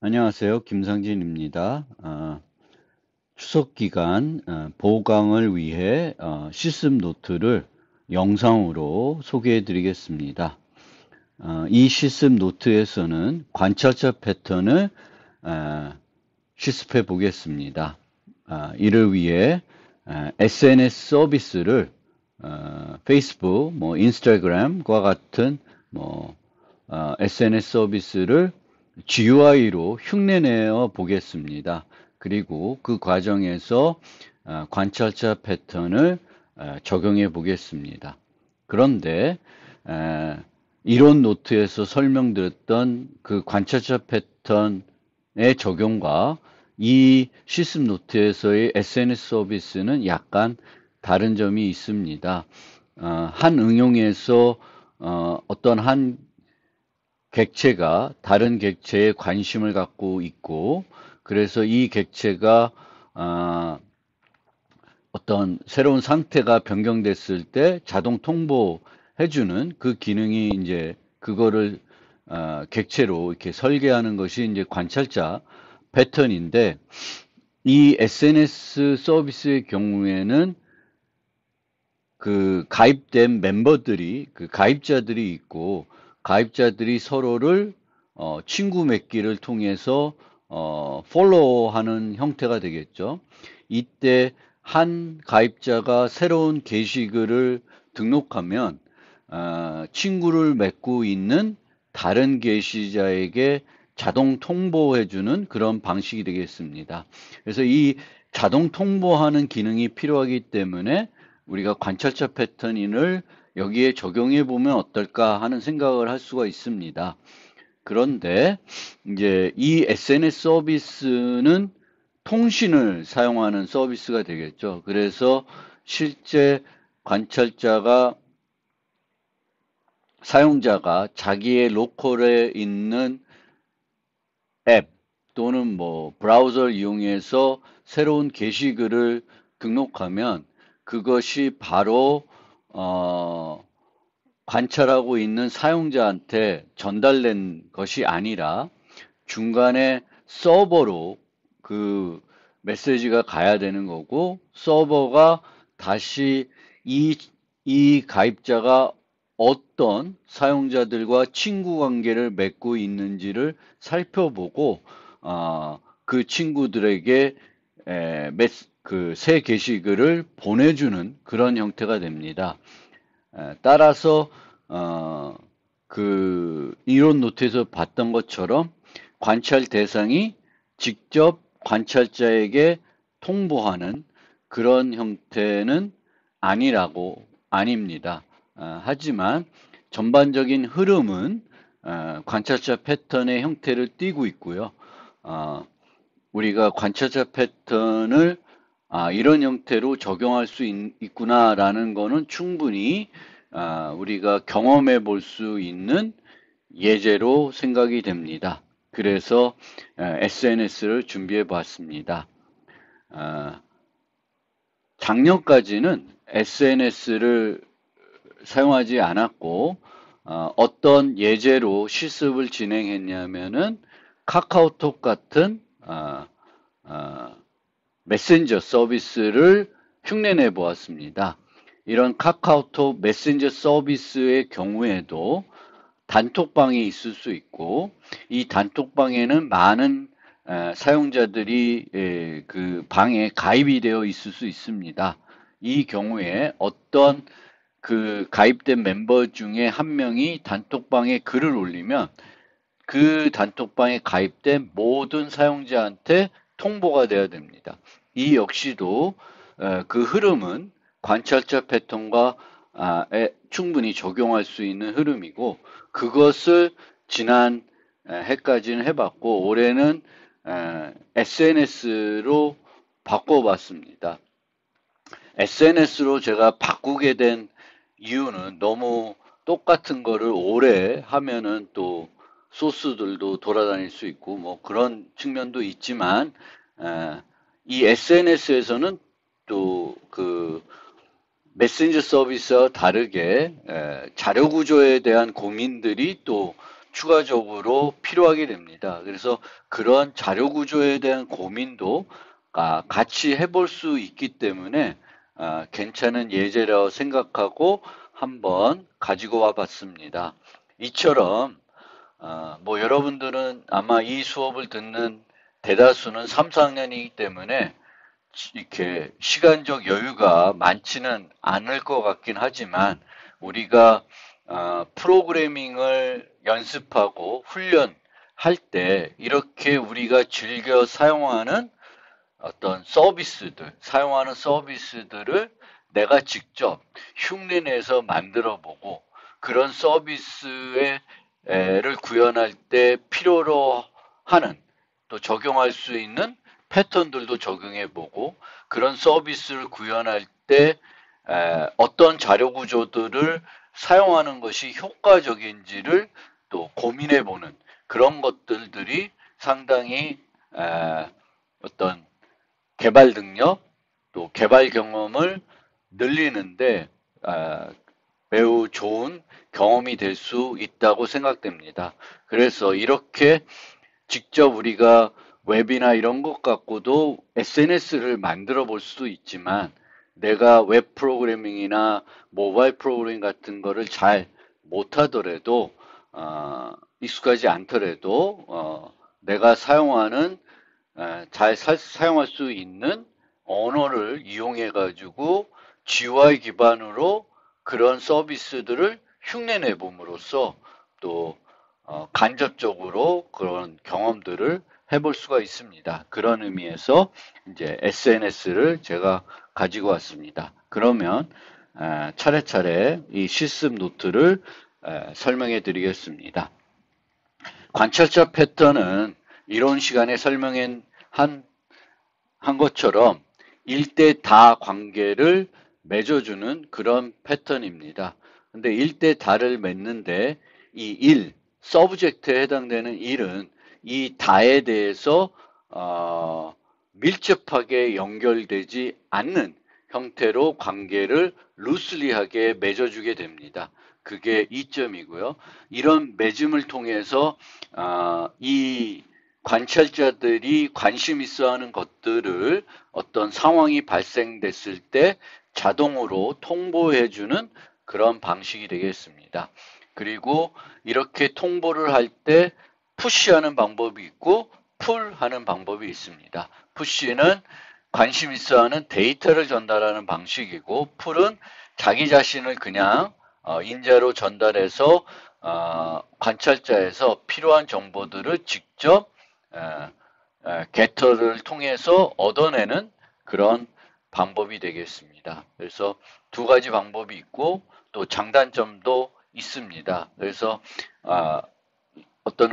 안녕하세요. 김상진입니다. 추석 기간 보강을 위해 시습 노트를 영상으로 소개해 드리겠습니다. 이 시습 노트에서는 관찰자 패턴을 실습해 보겠습니다. 이를 위해 SNS 서비스를 페이스북, 인스타그램과 같은 SNS 서비스를 GUI로 흉내내어 보겠습니다. 그리고 그 과정에서 관찰자 패턴을 적용해 보겠습니다. 그런데 이론 노트에서 설명드렸던 그 관찰자 패턴의 적용과 이 시습 노트에서의 SNS 서비스는 약간 다른 점이 있습니다. 한 응용에서 어떤 한 객체가 다른 객체에 관심을 갖고 있고, 그래서 이 객체가 어떤 새로운 상태가 변경됐을 때 자동 통보해주는 그 기능이 이제 그거를 객체로 이렇게 설계하는 것이 이제 관찰자 패턴인데, 이 SNS 서비스의 경우에는 그 가입된 멤버들이, 그 가입자들이 있고, 가입자들이 서로를 친구 맺기를 통해서 팔로우하는 형태가 되겠죠. 이때 한 가입자가 새로운 게시글을 등록하면 친구를 맺고 있는 다른 게시자에게 자동 통보해주는 그런 방식이 되겠습니다. 그래서 이 자동 통보하는 기능이 필요하기 때문에 우리가 관찰자 패턴인을 여기에 적용해 보면 어떨까 하는 생각을 할 수가 있습니다. 그런데 이제 이 SNS 서비스는 통신을 사용하는 서비스가 되겠죠. 그래서 실제 관찰자가 사용자가 자기의 로컬에 있는 앱 또는 브라우저를 이용해서 새로운 게시글을 등록하면 그것이 바로 관찰하고 있는 사용자한테 전달된 것이 아니라 중간에 서버로 그 메시지가 가야 되는 거고, 서버가 다시 이 가입자가 어떤 사용자들과 친구 관계를 맺고 있는지를 살펴보고 그 친구들에게 그 새 게시글을 보내주는 그런 형태가 됩니다. 따라서 그 이론 노트에서 봤던 것처럼 관찰 대상이 직접 관찰자에게 통보하는 그런 형태는 아닙니다. 하지만 전반적인 흐름은 관찰자 패턴의 형태를 띠고 있고요. 우리가 관찰자 패턴을 이런 형태로 적용할 수 있구나라는 거는 충분히 우리가 경험해 볼 수 있는 예제로 생각이 됩니다. 그래서 SNS를 준비해 봤습니다. 작년까지는 SNS를 사용하지 않았고 어떤 예제로 실습을 진행했냐면은 카카오톡 같은 메신저 서비스를 흉내내 보았습니다. 이런 카카오톡 메신저 서비스의 경우에도 단톡방이 있을 수 있고, 이 단톡방에는 많은 사용자들이 그 방에 가입이 되어 있을 수 있습니다. 이 경우에 어떤 그 가입된 멤버 중에 한 명이 단톡방에 글을 올리면 그 단톡방에 가입된 모든 사용자한테 통보가 돼야 됩니다. 이 역시도 그 흐름은 관찰자 패턴과 충분히 적용할 수 있는 흐름이고, 그것을 지난 해까지는 해봤고 올해는 SNS로 바꿔봤습니다. SNS로 제가 바꾸게 된 이유는 너무 똑같은 거를 오래 하면은 또 소스들도 돌아다닐 수 있고 그런 측면도 있지만 이 SNS에서는 또 그 메신저 서비스와 다르게 자료 구조에 대한 고민들이 또 추가적으로 필요하게 됩니다. 그래서 그런 자료 구조에 대한 고민도 같이 해볼 수 있기 때문에 괜찮은 예제라고 생각하고 한번 가지고 와 봤습니다. 이처럼 뭐 여러분들은 아마 이 수업을 듣는 대다수는 3, 4학년이기 때문에 이렇게 시간적 여유가 많지는 않을 것 같긴 하지만 우리가 프로그래밍을 연습하고 훈련할 때 이렇게 우리가 즐겨 사용하는 어떤 사용하는 서비스들을 내가 직접 흉내내서 만들어 보고 그런 서비스를 구현할 때 필요로 하는 또 적용할 수 있는 패턴들도 적용해 보고 그런 서비스를 구현할 때 어떤 자료 구조들을 사용하는 것이 효과적인지를 또 고민해 보는 그런 것들이 상당히 어떤 개발 능력 또 개발 경험을 늘리는데 매우 좋은 경험이 될 수 있다고 생각됩니다. 그래서 이렇게 직접 우리가 웹이나 이런 것 갖고도 SNS를 만들어 볼 수도 있지만 내가 웹 프로그래밍이나 모바일 프로그래밍 같은 거를 잘 못하더라도 익숙하지 않더라도 내가 사용하는 잘 사용할 수 있는 언어를 이용해 가지고 GUI 기반으로 그런 서비스들을 흉내내 봄으로써 또 간접적으로 그런 경험들을 해볼 수가 있습니다. 그런 의미에서 이제 SNS를 제가 가지고 왔습니다. 그러면 차례차례 이 실습 노트를 설명해 드리겠습니다. 관찰자 패턴은 이론 시간에 설명한 것처럼 일대 다 관계를 맺어주는 그런 패턴입니다. 근데 일대 다를 맺는데 이 일, 서브젝트에 해당되는 일은 이 다에 대해서 밀접하게 연결되지 않는 형태로 관계를 루슬리하게 맺어주게 됩니다. 그게 이점이고요. 이런 맺음을 통해서 이 관찰자들이 관심 있어 하는 것들을 어떤 상황이 발생됐을 때 자동으로 통보해주는 그런 방식이 되겠습니다. 그리고 이렇게 통보를 할 때 푸시하는 방법이 있고 풀하는 방법이 있습니다. 푸시는 관심 있어 하는 데이터를 전달하는 방식이고 풀은 자기 자신을 그냥 인자로 전달해서 관찰자에서 필요한 정보들을 직접 게터를 통해서 얻어내는 그런 방법이 되겠습니다. 그래서 두 가지 방법이 있고 또 장단점도 있습니다. 그래서 어떤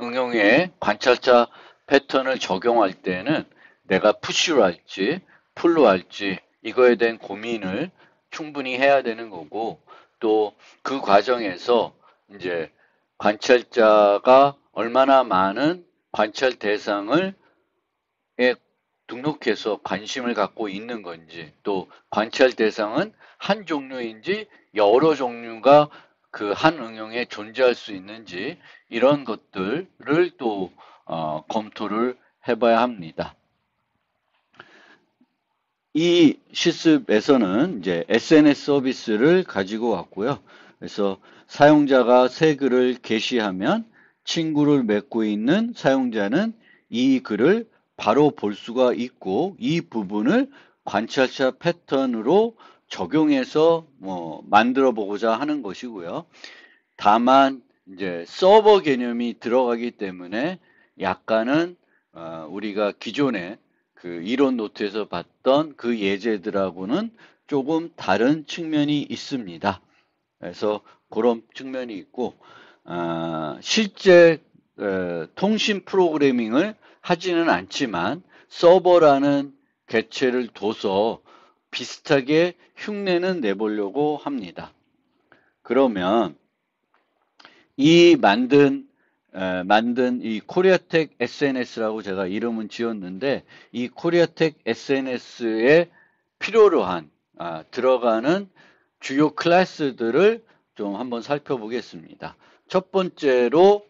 응용에 관찰자 패턴을 적용할 때는 내가 푸시로 할지 풀로 할지 이거에 대한 고민을 충분히 해야 되는 거고 또 그 과정에서 이제 관찰자가 얼마나 많은 관찰 대상을 등록해서 관심을 갖고 있는 건지 또 관찰 대상은 한 종류인지 여러 종류가 그 한 응용에 존재할 수 있는지 이런 것들을 또 검토를 해봐야 합니다. 이 실습에서는 이제 SNS 서비스를 가지고 왔고요. 그래서 사용자가 새 글을 게시하면 친구를 맺고 있는 사용자는 이 글을 바로 볼 수가 있고 이 부분을 관찰자 패턴으로 적용해서 만들어 보고자 하는 것이고요. 다만 이제 서버 개념이 들어가기 때문에 약간은 우리가 기존에 그 이론 노트에서 봤던 그 예제들하고는 조금 다른 측면이 있습니다. 그래서 그런 측면이 있고 실제 통신 프로그래밍을 하지는 않지만 서버라는 객체를 둬서 비슷하게 흉내는 내보려고 합니다. 그러면 이 만든 이 코리아텍 SNS라고 제가 이름은 지었는데 이 코리아텍 SNS에 필요로 한 들어가는 주요 클래스들을 좀 한번 살펴보겠습니다. 첫 번째로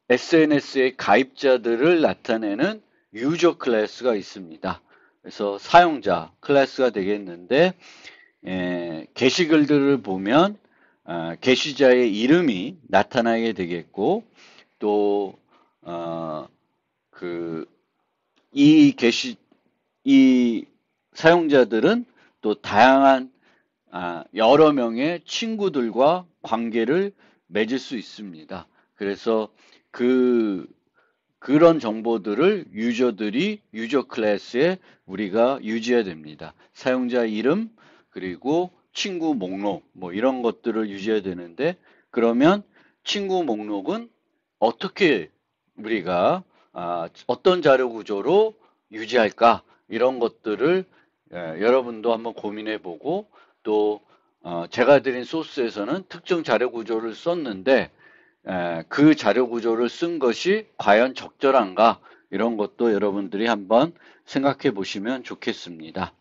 SNS의 가입자들을 나타내는 유저 클래스가 있습니다. 그래서 사용자 클래스가 되겠는데 게시글들을 보면 게시자의 이름이 나타나게 되겠고 또 이 사용자들은 또 다양한 여러 명의 친구들과 관계를 맺을 수 있습니다. 그래서 그런 정보들을 유저들이 유저 클래스에 우리가 유지해야 됩니다. 사용자 이름 그리고 친구 목록 뭐 이런 것들을 유지해야 되는데 그러면 친구 목록은 어떻게 우리가 어떤 자료 구조로 유지할까 이런 것들을 여러분도 한번 고민해 보고 또 제가 드린 소스에서는 특정 자료 구조를 썼는데 그 자료 구조를 쓴 것이 과연 적절한가 이런 것도 여러분들이 한번 생각해 보시면 좋겠습니다.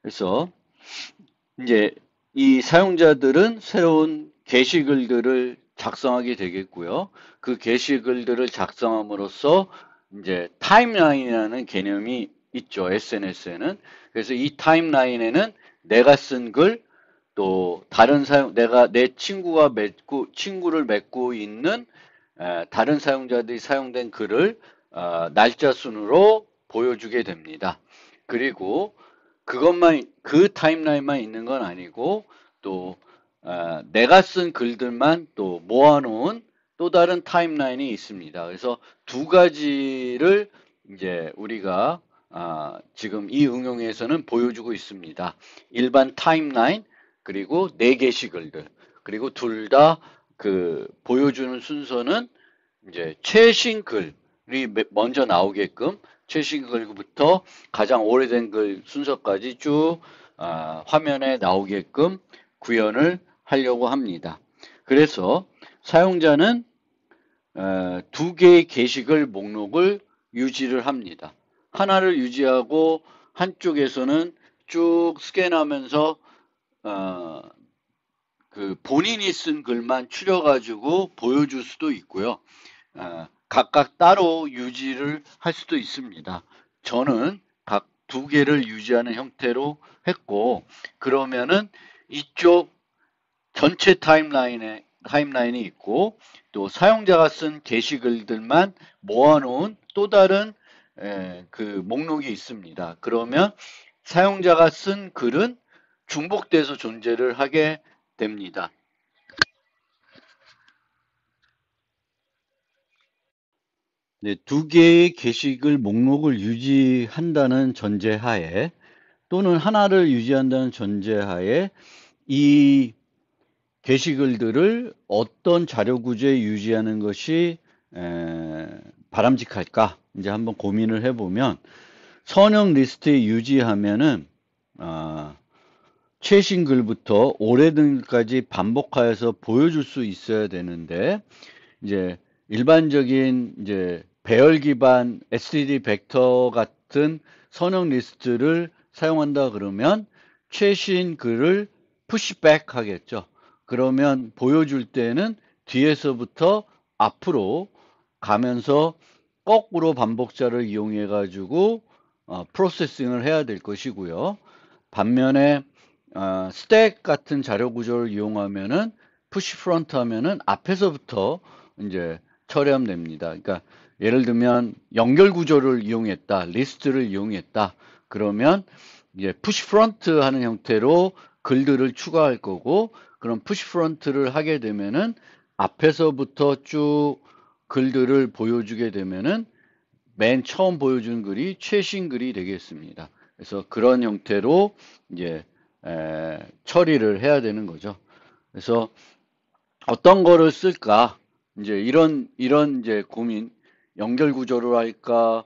그래서 이제 이 사용자들은 새로운 게시글들을 작성하게 되겠고요. 그 게시글들을 작성함으로써 이제 타임라인이라는 개념이 있죠. SNS에는. 그래서 이 타임라인에는 내가 쓴 글, 또 다른 내가 내 친구를 맺고 있는 다른 사용자들이 사용된 글을 날짜 순으로 보여주게 됩니다. 그리고 그 타임라인만 있는 건 아니고 또 내가 쓴 글들만 또 모아놓은 또 다른 타임라인이 있습니다. 그래서 두 가지를 이제 우리가 지금 이 응용에서는 보여주고 있습니다. 일반 타임라인 그리고 네 게시글들 그리고 둘 다 보여주는 순서는 이제 최신 글이 먼저 나오게끔 최신 글부터 가장 오래된 글 순서까지 쭉 화면에 나오게끔 구현을 하려고 합니다. 그래서 사용자는 두 개의 게시글 목록을 유지를 합니다. 하나를 유지하고 한쪽에서는 쭉 스캔하면서 본인이 쓴 글만 추려가지고 보여줄 수도 있고요. 각각 따로 유지를 할 수도 있습니다. 저는 각 두 개를 유지하는 형태로 했고 그러면은 이쪽 전체 타임라인이 있고 또 사용자가 쓴 게시글들만 모아놓은 또 다른 목록이 있습니다. 그러면 사용자가 쓴 글은 중복돼서 존재를 하게 됩니다. 네, 두 개의 게시글 목록을 유지한다는 전제하에 또는 하나를 유지한다는 전제하에 이 게시글들을 어떤 자료 구조에 유지하는 것이 바람직할까? 이제 한번 고민을 해보면 선형 리스트에 유지하면은 최신 글부터 오래된 글까지 반복하여서 보여줄 수 있어야 되는데 이제 일반적인 이제 배열 기반 STD 벡터 같은 선형 리스트를 사용한다 그러면 최신 글을 푸시백 하겠죠. 그러면 보여줄 때는 뒤에서부터 앞으로 가면서 거꾸로 반복자를 이용해 가지고 프로세싱을 해야 될 것이고요. 반면에 스택 같은 자료 구조를 이용하면은 푸시 프론트 하면은 앞에서부터 이제 처리하면 됩니다. 그러니까 예를 들면 연결 구조를 이용했다, 리스트를 이용했다. 그러면 이제 푸시 프론트 하는 형태로 글들을 추가할 거고, 그럼 푸시 프론트를 하게 되면은 앞에서부터 쭉 글들을 보여주게 되면은 맨 처음 보여준 글이 최신 글이 되겠습니다. 그래서 그런 형태로 이제 처리를 해야 되는 거죠. 그래서 어떤 거를 쓸까? 이제 이런 이제 고민, 연결 구조로 할까,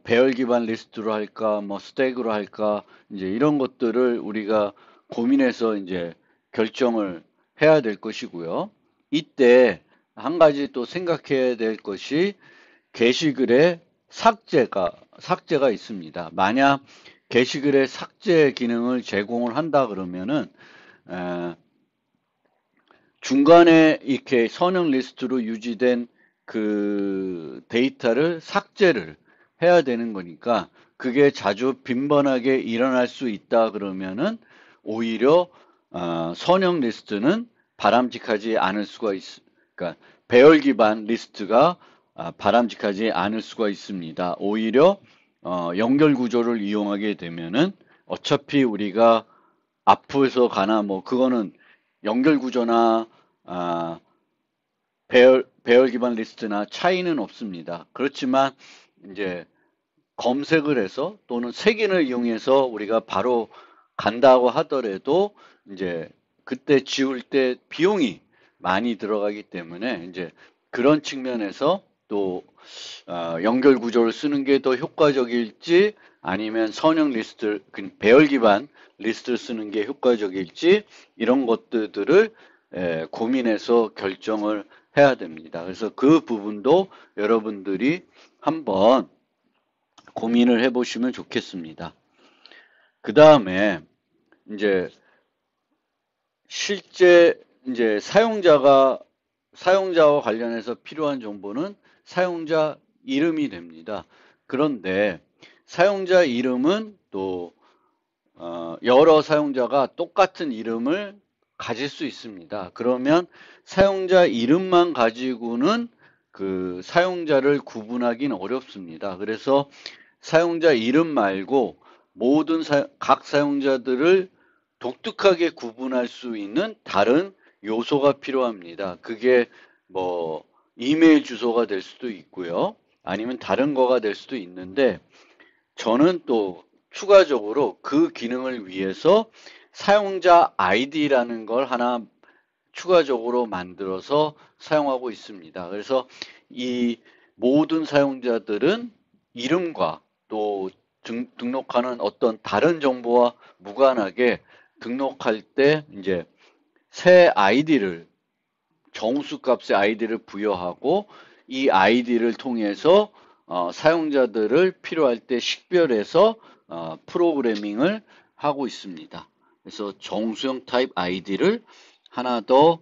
배열 기반 리스트로 할까, 뭐 스택으로 할까, 이제 이런 것들을 우리가 고민해서 이제 결정을 해야 될 것이고요. 이때 한 가지 또 생각해야 될 것이 게시글에 삭제가 있습니다. 만약 게시글에 삭제 기능을 제공을 한다 그러면은 중간에 이렇게 선형 리스트로 유지된 그 데이터를 삭제를 해야 되는 거니까 그게 자주 빈번하게 일어날 수 있다 그러면은 오히려 선형 리스트는 바람직하지 않을 수가 그러니까 배열 기반 리스트가 바람직하지 않을 수가 있습니다. 오히려 연결 구조를 이용하게 되면은 어차피 우리가 앞에서 가나 뭐 그거는 연결 구조나 아, 배열 기반 리스트나 차이는 없습니다. 그렇지만 이제 검색을 해서 또는 색인을 이용해서 우리가 바로 간다고 하더라도 이제 그때 지울 때 비용이 많이 들어가기 때문에 이제 그런 측면에서 또 연결 구조를 쓰는 게 더 효과적일지 아니면 선형 리스트, 배열 기반 리스트를 쓰는 게 효과적일지 이런 것들을 고민해서 결정을 해야 됩니다. 그래서 그 부분도 여러분들이 한번 고민을 해보시면 좋겠습니다. 그 다음에 이제 실제 이제 사용자와 관련해서 필요한 정보는 사용자 이름이 됩니다. 그런데 사용자 이름은 또 여러 사용자가 똑같은 이름을 가질 수 있습니다. 그러면 사용자 이름만 가지고는 그 사용자를 구분하기는 어렵습니다. 그래서 사용자 이름 말고 모든 각 사용자들을 독특하게 구분할 수 있는 다른 요소가 필요합니다. 그게 뭐 이메일 주소가 될 수도 있고요. 아니면 다른 거가 될 수도 있는데 저는 또 추가적으로 그 기능을 위해서 사용자 아이디라는 걸 하나 추가적으로 만들어서 사용하고 있습니다. 그래서 이 모든 사용자들은 이름과 또 등록하는 어떤 다른 정보와 무관하게 등록할 때 이제 새 아이디를 정수 값의 아이디를 부여하고 이 아이디를 통해서 사용자들을 필요할 때 식별해서 프로그래밍을 하고 있습니다. 그래서 정수형 타입 아이디를 하나 더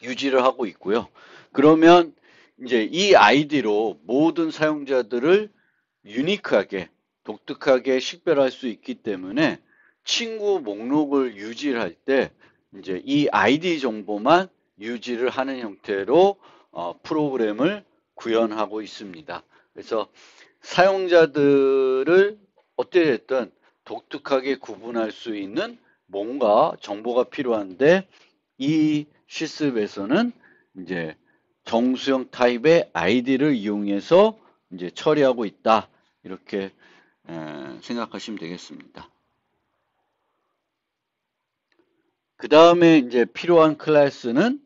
유지를 하고 있고요. 그러면 이제 이 아이디로 모든 사용자들을 유니크하게 독특하게 식별할 수 있기 때문에 친구 목록을 유지를 할 때 이제 이 아이디 정보만 유지를 하는 형태로 프로그램을 구현하고 있습니다. 그래서 사용자들을 어떻게 됐든 독특하게 구분할 수 있는 뭔가 정보가 필요한데 이 실습에서는 이제 정수형 타입의 아이디를 이용해서 이제 처리하고 있다. 이렇게 생각하시면 되겠습니다. 그 다음에 이제 필요한 클래스는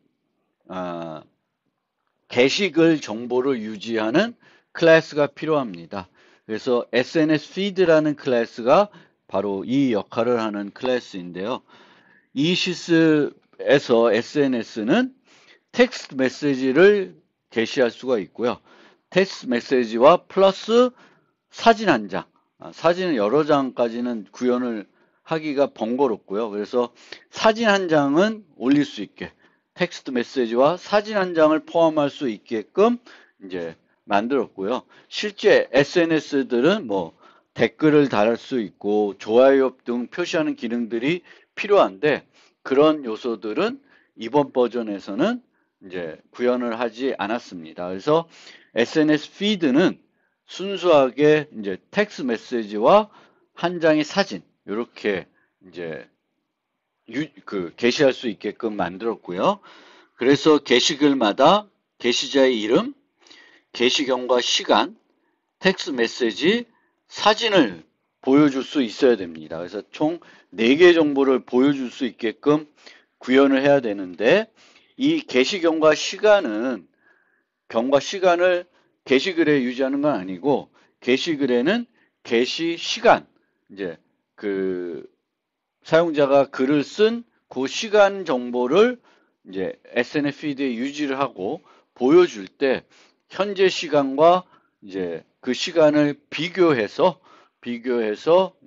게시글 정보를 유지하는 클래스가 필요합니다. 그래서 SNS feed라는 클래스가 바로 이 역할을 하는 클래스인데요. 이 실습에서 SNS는 텍스트 메시지를 게시할 수가 있고요. 텍스트 메시지와 플러스 사진 한 장, 사진 여러 장까지는 구현을 하기가 번거롭고요. 그래서 사진 한 장은 올릴 수 있게 텍스트 메시지와 사진 한 장을 포함할 수 있게끔 이제 만들었고요. 실제 SNS들은 뭐 댓글을 달을 수 있고 좋아요 등 표시하는 기능들이 필요한데 그런 요소들은 이번 버전에서는 이제 구현을 하지 않았습니다. 그래서 SNS 피드는 순수하게 이제 텍스트 메시지와 한 장의 사진 이렇게 이제 게시할 수 있게끔 만들었고요. 그래서 게시글마다 게시자의 이름, 게시경과 시간, 텍스트 메시지, 사진을 보여줄 수 있어야 됩니다. 그래서 총 4개 정보를 보여줄 수 있게끔 구현을 해야 되는데 이 게시경과 시간을 게시글에 유지하는 건 아니고 게시글에는 게시 시간 이제 그 사용자가 글을 쓴 그 시간 정보를 이제 SNS 피드에 유지를 하고 보여줄 때 현재 시간과 이제 그 시간을 비교해서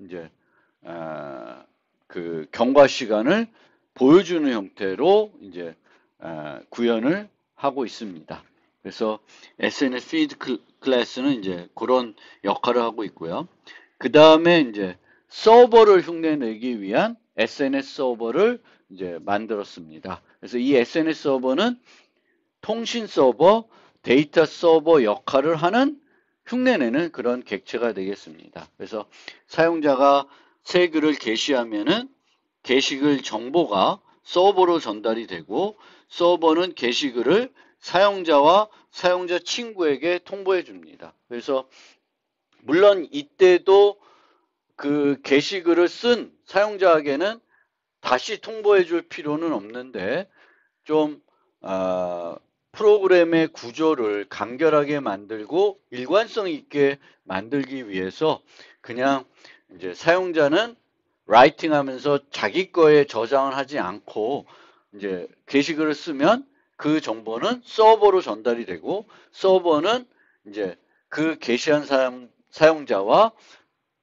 이제 그 경과 시간을 보여주는 형태로 이제 구현을 하고 있습니다. 그래서 SNS feed 클래스는 이제 그런 역할을 하고 있고요. 그 다음에 이제 서버를 흉내내기 위한 SNS 서버를 이제 만들었습니다. 그래서 이 SNS 서버는 통신 서버, 데이터 서버 역할을 하는 흉내내는 그런 객체가 되겠습니다. 그래서 사용자가 새 글을 게시하면은 게시글 정보가 서버로 전달이 되고 서버는 게시글을 사용자와 사용자 친구에게 통보해 줍니다. 그래서 물론 이때도 그 게시글을 쓴 사용자에게는 다시 통보해 줄 필요는 없는데 좀 프로그램의 구조를 간결하게 만들고 일관성 있게 만들기 위해서 그냥 이제 사용자는 라이팅 하면서 자기 거에 저장을 하지 않고 이제 게시글을 쓰면 그 정보는 서버로 전달이 되고 서버는 이제 그 게시한 사용자와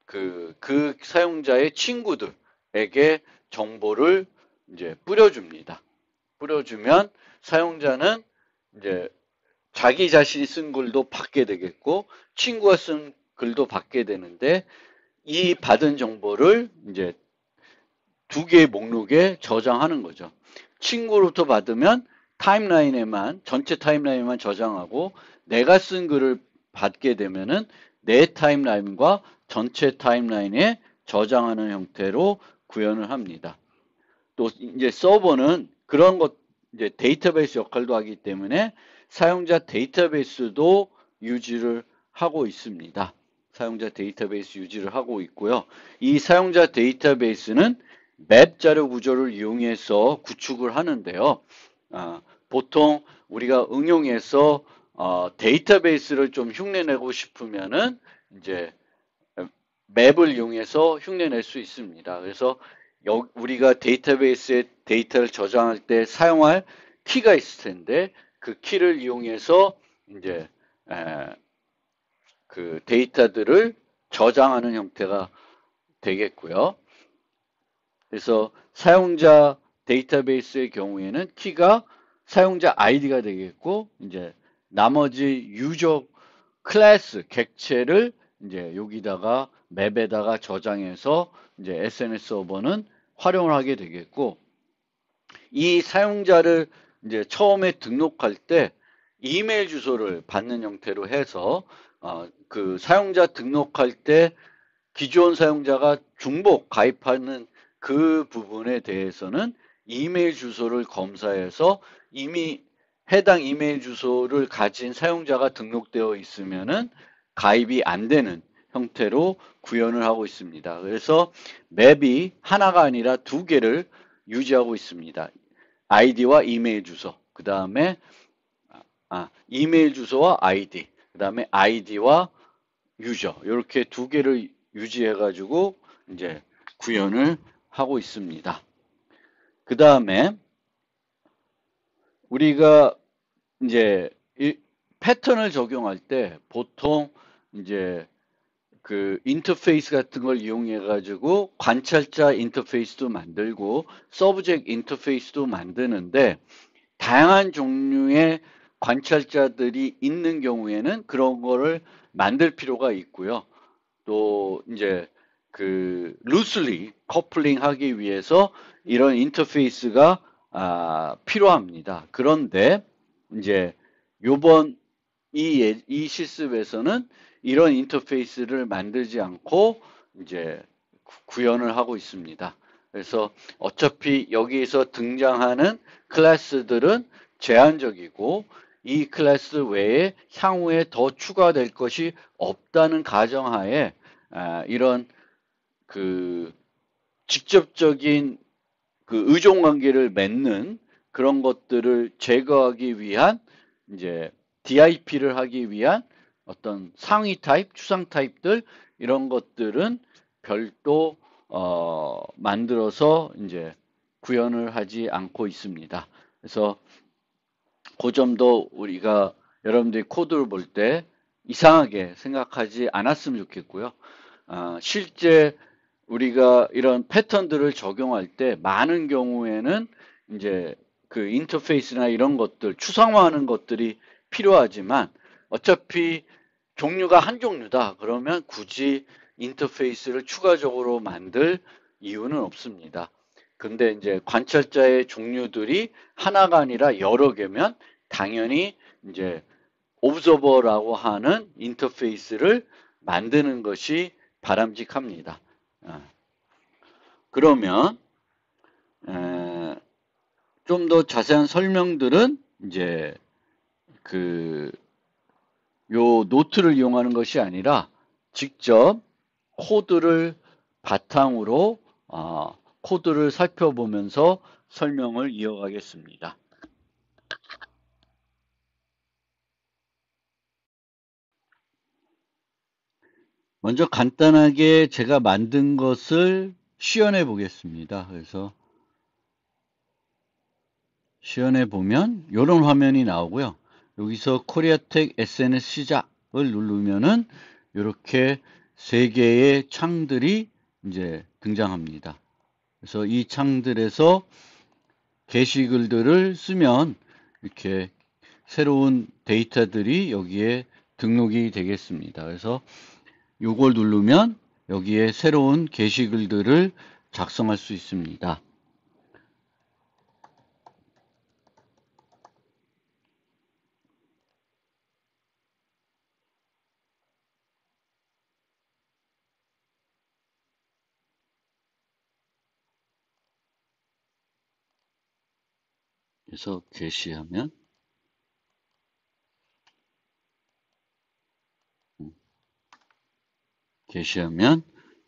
그 사용자의 친구들에게 정보를 이제 뿌려줍니다. 뿌려주면 사용자는 이제 자기 자신이 쓴 글도 받게 되겠고 친구가 쓴 글도 받게 되는데 이 받은 정보를 이제 두 개의 목록에 저장하는 거죠. 친구로부터 받으면 타임라인에만 전체 타임라인에만 저장하고 내가 쓴 글을 받게 되면은 내 타임라인과 전체 타임라인에 저장하는 형태로 구현을 합니다. 또 이제 서버는 그런 것 이제 데이터베이스 역할도 하기 때문에 사용자 데이터베이스도 유지를 하고 있습니다. 사용자 데이터베이스 유지를 하고 있고요. 이 사용자 데이터베이스는 맵 자료 구조를 이용해서 구축을 하는데요. 보통 우리가 응용해서 데이터베이스를 좀 흉내내고 싶으면은 이제 맵을 이용해서 흉내낼 수 있습니다. 그래서 우리가 데이터베이스에 데이터를 저장할 때 사용할 키가 있을 텐데 그 키를 이용해서 이제 그 데이터들을 저장하는 형태가 되겠고요. 그래서 사용자 데이터베이스의 경우에는 키가 사용자 아이디가 되겠고 이제 나머지 유저 클래스 객체를 이제 여기다가 맵에다가 저장해서 이제 SNS 서버는 활용을 하게 되겠고 이 사용자를 이제 처음에 등록할 때 이메일 주소를 받는 형태로 해서 그 사용자 등록할 때 기존 사용자가 중복 가입하는 그 부분에 대해서는 이메일 주소를 검사해서 이미 해당 이메일 주소를 가진 사용자가 등록되어 있으면은 가입이 안 되는 형태로 구현을 하고 있습니다. 그래서 맵이 하나가 아니라 두 개를 유지하고 있습니다. 아이디와 이메일 주소, 그 다음에 이메일 주소와 아이디, 그 다음에 아이디와 유저 이렇게 두 개를 유지해 가지고 이제 구현을 하고 있습니다. 그 다음에 우리가 이제 패턴을 적용할 때 보통 이제 그 인터페이스 같은 걸 이용해 가지고 관찰자 인터페이스도 만들고 서브젝트 인터페이스도 만드는데 다양한 종류의 관찰자들이 있는 경우에는 그런 거를 만들 필요가 있고요. 또 이제 그 루슬리 커플링 하기 위해서 이런 인터페이스가 필요합니다. 그런데 이제 요번 이 실습에서는 이런 인터페이스를 만들지 않고 이제 구현을 하고 있습니다. 그래서 어차피 여기에서 등장하는 클래스들은 제한적이고 이 클래스 외에 향후에 더 추가될 것이 없다는 가정하에 이런 그 직접적인 그 의존 관계를 맺는 그런 것들을 제거하기 위한 이제 DIP를 하기 위한 어떤 상위 타입, 추상 타입들 이런 것들은 별도 만들어서 이제 구현을 하지 않고 있습니다. 그래서 그 점도 우리가 여러분들이 코드를 볼 때 이상하게 생각하지 않았으면 좋겠고요. 실제 우리가 이런 패턴들을 적용할 때 많은 경우에는 이제 그 인터페이스나 이런 것들, 추상화하는 것들이 필요하지만 어차피 종류가 한 종류다. 그러면 굳이 인터페이스를 추가적으로 만들 이유는 없습니다. 근데 이제 관찰자의 종류들이 하나가 아니라 여러 개면 당연히 이제 오브저버라고 하는 인터페이스를 만드는 것이 바람직합니다. 그러면 좀 더 자세한 설명들은 이제 그 요 노트를 이용하는 것이 아니라 직접 코드를 바탕으로 코드를 살펴보면서 설명을 이어가겠습니다. 먼저 간단하게 제가 만든 것을 시연해 보겠습니다. 그래서 시연해 보면 이런 화면이 나오고요. 여기서 코리아텍 SNS 시작을 누르면은 이렇게 세 개의 창들이 이제 등장합니다. 그래서 이 창들에서 게시글들을 쓰면 이렇게 새로운 데이터들이 여기에 등록이 되겠습니다. 그래서 이걸 누르면 여기에 새로운 게시글들을 작성할 수 있습니다. 그래서 게시하면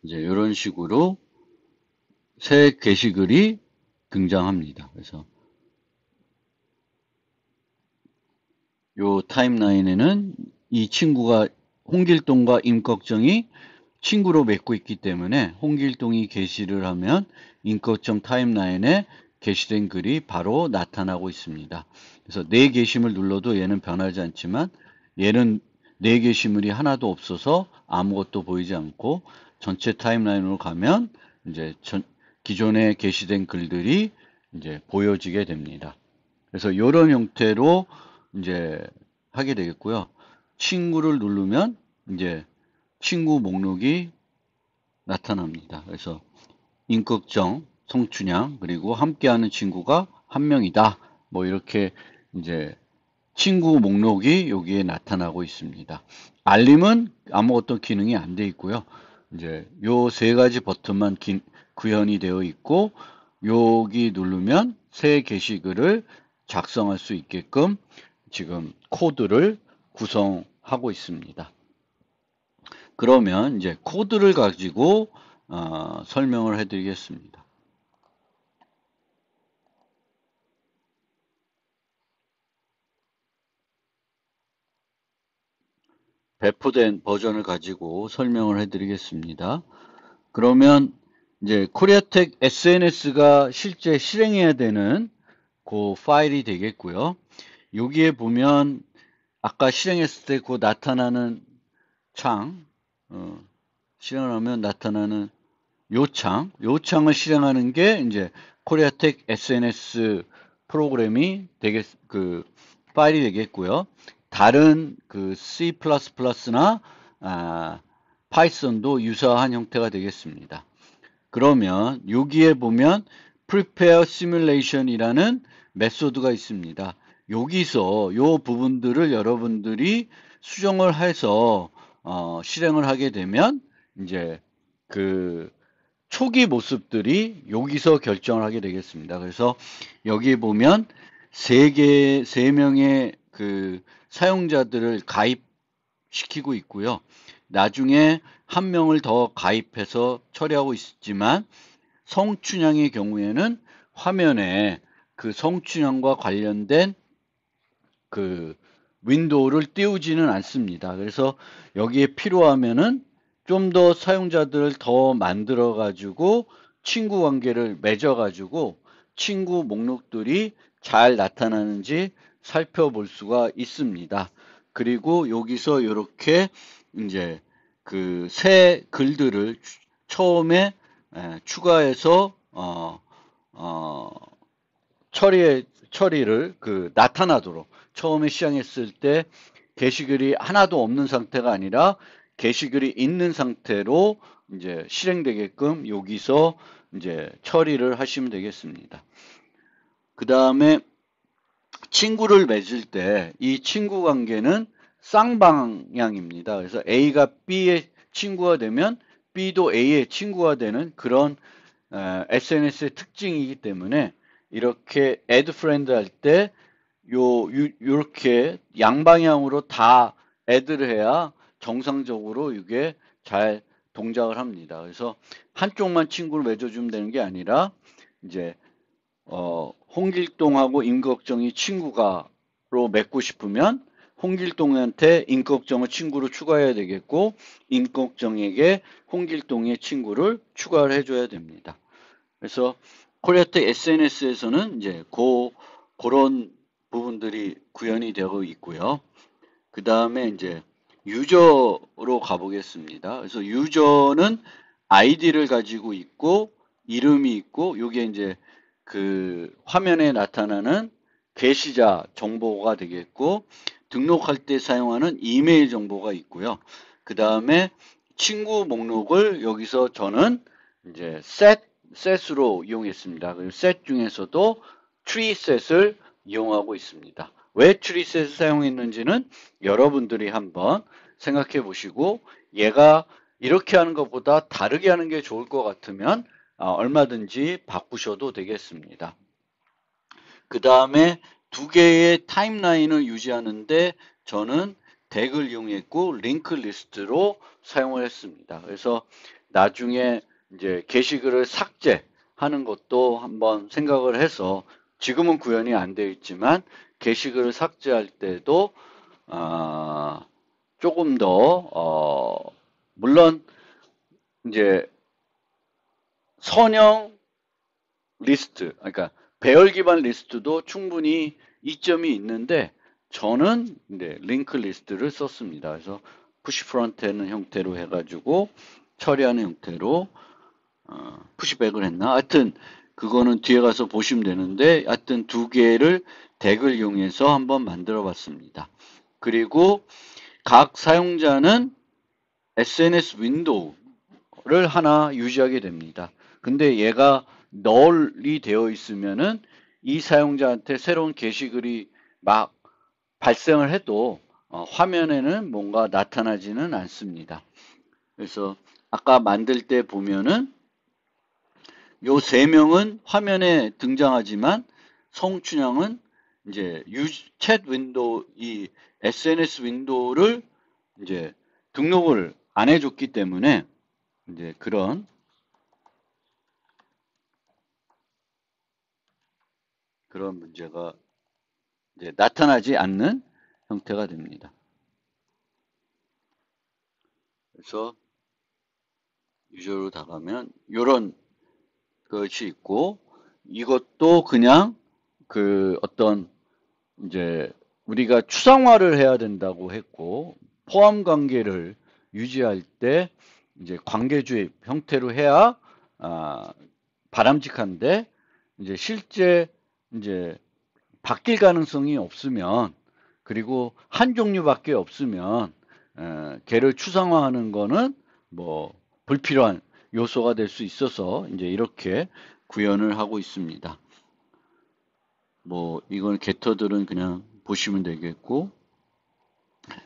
이제 이런 식으로 새 게시글이 등장합니다. 그래서 요 타임라인에는 이 친구가 홍길동과 임꺽정이 친구로 맺고 있기 때문에 홍길동이 게시를 하면 임꺽정 타임라인에 게시된 글이 바로 나타나고 있습니다. 그래서 내 게시물 눌러도 얘는 변하지 않지만 얘는 내 게시물이 하나도 없어서 아무것도 보이지 않고 전체 타임라인으로 가면 이제 기존에 게시된 글들이 이제 보여지게 됩니다. 그래서 이런 형태로 이제 하게 되겠고요. 친구를 누르면 이제 친구 목록이 나타납니다. 그래서 임꺽정, 송춘향 그리고 함께하는 친구가 한 명이다. 뭐 이렇게 이제 친구 목록이 여기에 나타나고 있습니다. 알림은 아무것도 기능이 안 돼 있고요. 이제 요 세 가지 버튼만 구현이 되어 있고 여기 누르면 새 게시글을 작성할 수 있게끔 지금 코드를 구성하고 있습니다. 그러면 이제 코드를 가지고 설명을 해드리겠습니다. 배포된 버전을 가지고 설명을 해드리겠습니다. 그러면 이제 코리아텍 SNS가 실제 실행해야 되는 그 파일이 되겠고요. 여기에 보면 아까 실행했을 때 그 나타나는 창, 실행을 하면 나타나는 요 창을 실행하는 게 이제 코리아텍 SNS 프로그램이 그 파일이 되겠고요. 다른 그 C++나 파이썬도 유사한 형태가 되겠습니다. 그러면 여기에 보면 prepare simulation이라는 메소드가 있습니다. 여기서 요 부분들을 여러분들이 수정을 해서 실행을 하게 되면 이제 그 초기 모습들이 여기서 결정을 하게 되겠습니다. 그래서 여기 보면 세 명의 그 사용자들을 가입시키고 있고요. 나중에 한 명을 더 가입해서 처리하고 있지만 성춘향의 경우에는 화면에 그 성춘향과 관련된 그 윈도우를 띄우지는 않습니다. 그래서 여기에 필요하면은 좀 더 사용자들을 더 만들어 가지고 친구 관계를 맺어 가지고 친구 목록들이 잘 나타나는지 살펴볼 수가 있습니다. 그리고 여기서 이렇게 이제 그 새 글들을 처음에 추가해서 처리해 처리를 나타나도록 처음에 시작했을 때 게시글이 하나도 없는 상태가 아니라 게시글이 있는 상태로 이제 실행되게끔 여기서 이제 처리를 하시면 되겠습니다. 그 다음에 친구를 맺을 때 이 친구 관계는 쌍방향입니다. 그래서 A가 B의 친구가 되면 B도 A의 친구가 되는 그런 SNS의 특징이기 때문에 이렇게 add friend 할 때 요렇게 양방향으로 다 add를 해야 정상적으로 이게 잘 동작을 합니다. 그래서 한쪽만 친구를 맺어주면 되는 게 아니라 이제 홍길동하고 임꺽정이 친구가로 맺고 싶으면 홍길동한테 임꺽정을 친구로 추가해야 되겠고 임꺽정에게 홍길동의 친구를 추가를 해줘야 됩니다. 그래서 코리아텍 SNS에서는 이제 그런 부분들이 구현이 되고 있고요. 그 다음에 이제 유저로 가보겠습니다. 그래서 유저는 아이디를 가지고 있고 이름이 있고 요게 이제 그 화면에 나타나는 게시자 정보가 되겠고 등록할 때 사용하는 이메일 정보가 있고요. 그 다음에 친구 목록을 여기서 저는 이제 set으로 이용했습니다. 그리고 set 중에서도 treeset을 이용하고 있습니다. 왜 treeset을 사용했는지는 여러분들이 한번 생각해 보시고 얘가 이렇게 하는 것보다 다르게 하는 게 좋을 것 같으면 얼마든지 바꾸셔도 되겠습니다. 그 다음에 두 개의 타임라인을 유지하는데 저는 덱을 이용했고 링크 리스트로 사용을 했습니다. 그래서 나중에 이제 게시글을 삭제하는 것도 한번 생각을 해서 지금은 구현이 안 되어 있지만 게시글을 삭제할 때도 조금 더 물론 이제 선형 리스트, 그러니까 배열 기반 리스트도 충분히 이점이 있는데 저는 링크 리스트를 썼습니다. 그래서 푸시 프론트에는 형태로 해가지고 처리하는 형태로 푸시백을 했나? 하여튼 그거는 뒤에 가서 보시면 되는데 하여튼 두 개를 덱을 이용해서 한번 만들어 봤습니다. 그리고 각 사용자는 SNS 윈도우를 하나 유지하게 됩니다. 근데 얘가 널이 되어 있으면은 이 사용자한테 새로운 게시글이 막 발생을 해도 화면에는 뭔가 나타나지는 않습니다. 그래서 아까 만들 때 보면은 요 세 명은 화면에 등장하지만 성춘향은 이제 챗 윈도우 이 SNS 윈도우를 이제 등록을 안 해줬기 때문에 이제 그런 문제가 이제 나타나지 않는 형태가 됩니다. 그래서 유저로 다가면 이런 것이 있고 이것도 그냥 그 어떤 이제 우리가 추상화를 해야 된다고 했고 포함 관계를 유지할 때 이제 관계주입 형태로 해야 바람직한데 이제 실제 이제 바뀔 가능성이 없으면 그리고 한 종류밖에 없으면 걔를 추상화하는 거는 뭐 불필요한 요소가 될 수 있어서 이제 이렇게 구현을 하고 있습니다. 뭐 이건 게터들은 그냥 보시면 되겠고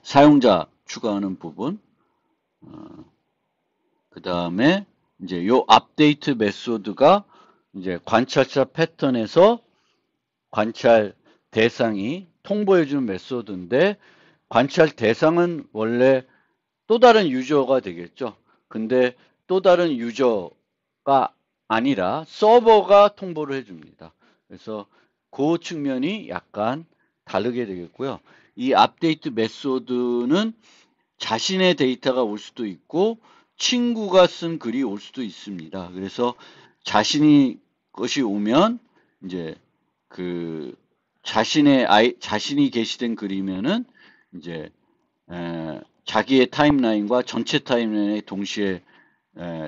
사용자 추가하는 부분 그 다음에 이제 요 업데이트 메소드가 이제 관찰자 패턴에서 관찰 대상이 통보해주는 메소드인데 관찰 대상은 원래 또 다른 유저가 되겠죠. 근데 또 다른 유저가 아니라 서버가 통보를 해줍니다. 그래서 그 측면이 약간 다르게 되겠고요. 이 업데이트 메소드는 자신의 데이터가 올 수도 있고 친구가 쓴 글이 올 수도 있습니다. 그래서 자신이 것이 오면 이제 그 자신이 게시된 글이면은 이제 자기의 타임라인과 전체 타임라인에 동시에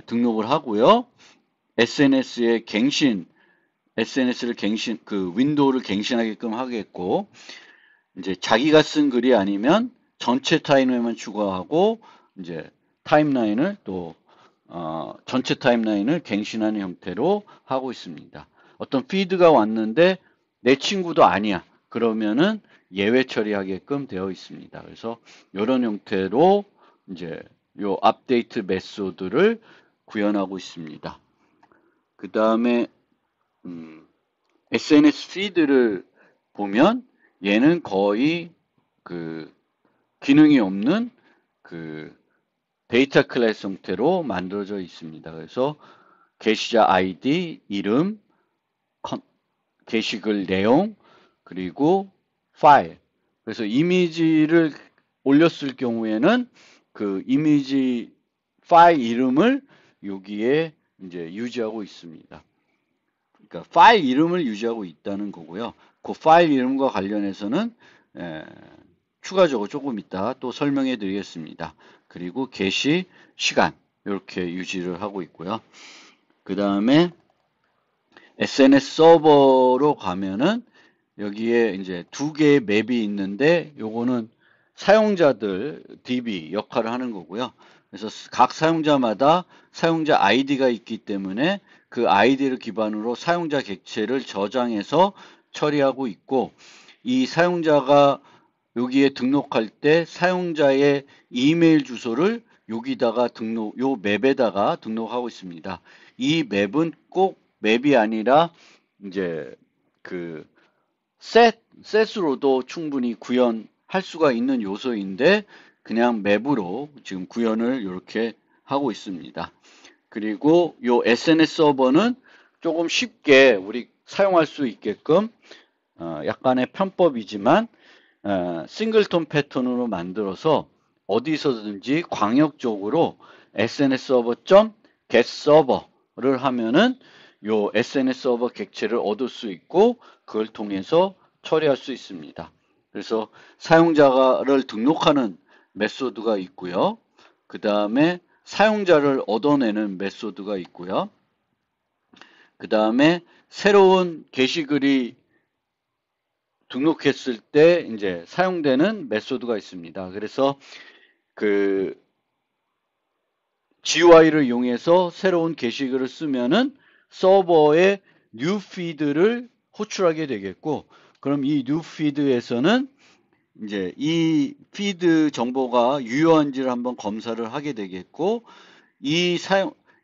등록을 하고요. SNS에 갱신 SNS를 윈도우를 갱신하게끔 하겠고, 이제 자기가 쓴 글이 아니면 전체 타임라인만 추가하고, 이제 타임라인을 또, 전체 타임라인을 갱신하는 형태로 하고 있습니다. 어떤 피드가 왔는데 내 친구도 아니야. 그러면은 예외 처리하게끔 되어 있습니다. 그래서 이런 형태로 이제 요 업데이트 메소드를 구현하고 있습니다. 그 다음에 SNS 피드를 보면 얘는 거의 그 기능이 없는 그 데이터 클래스 형태로 만들어져 있습니다. 그래서 게시자 아이디, 이름, 게시글 내용, 그리고 파일. 그래서 이미지를 올렸을 경우에는 그 이미지 파일 이름을 여기에 이제 유지하고 있습니다. 그러니까 파일 이름을 유지하고 있다는 거고요. 그 파일 이름과 관련해서는 추가적으로 조금 이따 또 설명해 드리겠습니다. 그리고 게시 시간 이렇게 유지를 하고 있고요. 그 다음에 SNS 서버로 가면은 여기에 이제 두 개의 맵이 있는데 요거는 사용자들 DB 역할을 하는 거고요. 그래서 각 사용자마다 사용자 아이디가 있기 때문에 그 아이디를 기반으로 사용자 객체를 저장해서 처리하고 있고, 이 사용자가 여기에 등록할 때 사용자의 이메일 주소를 여기다가 요 맵에다가 등록하고 있습니다. 이 맵은 꼭 맵이 아니라 이제 그 셋으로도 충분히 구현할 수가 있는 요소인데 그냥 맵으로 지금 구현을 이렇게 하고 있습니다. 그리고 요 SNS 서버는 조금 쉽게 우리 사용할 수 있게끔 약간의 편법이지만 싱글톤 패턴으로 만들어서 어디서든지 광역적으로 SNS 서버 get 서버를 하면은 요 SNS 서버 객체를 얻을 수 있고 그걸 통해서 처리할 수 있습니다. 그래서 사용자를 등록하는 메소드가 있고요. 그 다음에 사용자를 얻어내는 메소드가 있고요. 그 다음에 새로운 게시글이 등록했을 때 이제 사용되는 메소드가 있습니다. 그래서 그 GUI를 이용해서 새로운 게시글을 쓰면은 서버에 뉴 피드를 호출하게 되겠고, 그럼 이 뉴 피드에서는 이제 이 피드 정보가 유효한지를 한번 검사를 하게 되겠고, 이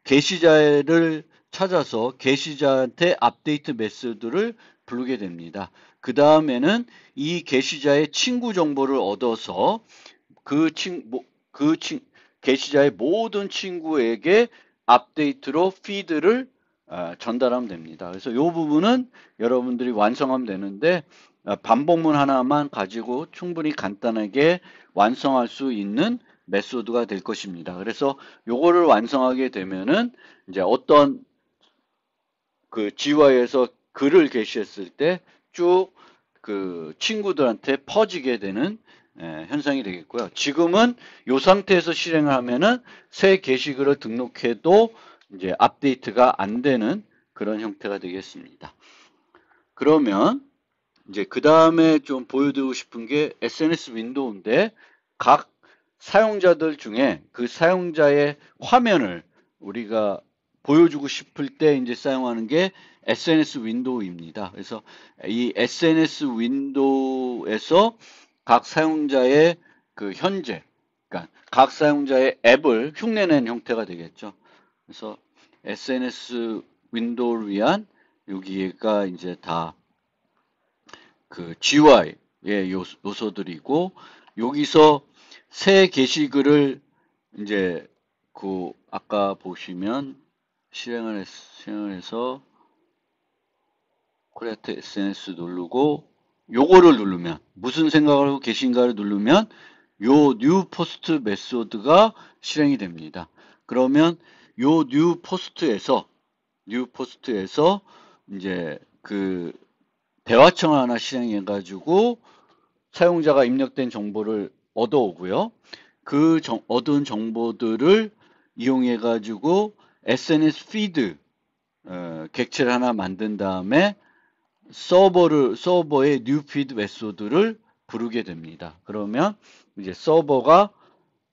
게시자를 찾아서 게시자한테 업데이트 메소드를 부르게 됩니다. 그 다음에는 이 게시자의 친구 정보를 얻어서 게시자의 모든 친구에게 업데이트로 피드를 전달하면 됩니다. 그래서 이 부분은 여러분들이 완성하면 되는데 반복문 하나만 가지고 충분히 간단하게 완성할 수 있는 메소드가 될 것입니다. 그래서 요거를 완성하게 되면은 이제 어떤 그 GUI에서 글을 게시했을 때 쭉 그 친구들한테 퍼지게 되는 현상이 되겠고요. 지금은 이 상태에서 실행을 하면은 새 게시글을 등록해도 이제 업데이트가 안 되는 그런 형태가 되겠습니다. 그러면 이제 그 다음에 좀 보여드리고 싶은 게 SNS 윈도우인데 각 사용자들 중에 그 사용자의 화면을 우리가 보여주고 싶을 때 이제 사용하는 게 SNS 윈도우입니다. 그래서 이 SNS 윈도우에서 각 사용자의 그 현재, 그러니까 각 사용자의 앱을 흉내낸 형태가 되겠죠. 그래서 SNS 윈도우를 위한 여기가 이제 다 그 GUI의 요소들이고, 여기서 새 게시글을 이제 그 아까 보시면 실행을 해서 create SNS 누르고 요거를 누르면 무슨 생각을 하고 계신가를 누르면 요 new post 메소드가 실행이 됩니다. 그러면 요 new post에서 이제 그 대화청을 하나 실행해 가지고 사용자가 입력된 정보를 얻어오고요. 그 얻은 정보들을 이용해 가지고 SNS 피드 객체를 하나 만든 다음에 서버의 new feed 메소드를 부르게 됩니다. 그러면 이제 서버가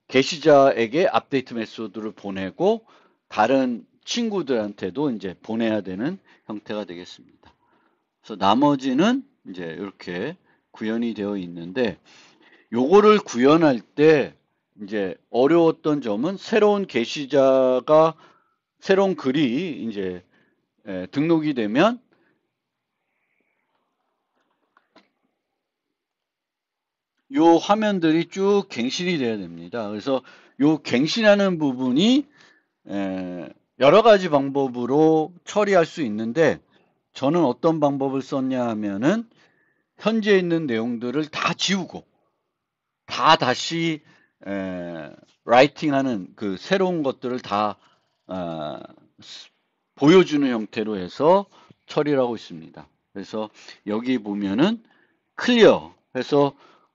게시자에게 업데이트 메소드를 보내고 다른 친구들한테도 이제 보내야 되는 형태가 되겠습니다. 그래서 나머지는 이제 이렇게 구현이 되어 있는데 요거를 구현할 때 이제 어려웠던 점은 새로운 게시자가 새로운 글이 이제 등록이 되면 요 화면들이 쭉 갱신이 돼야 됩니다. 그래서 요 갱신하는 부분이 여러 가지 방법으로 처리할 수 있는데 저는 어떤 방법을 썼냐 하면은 현재 있는 내용들을 다 지우고 다 다시 라이팅하는 그 새로운 것들을 다 보여주는 형태로 해서 처리를 하고 있습니다. 그래서 여기 보면은 클리어 해서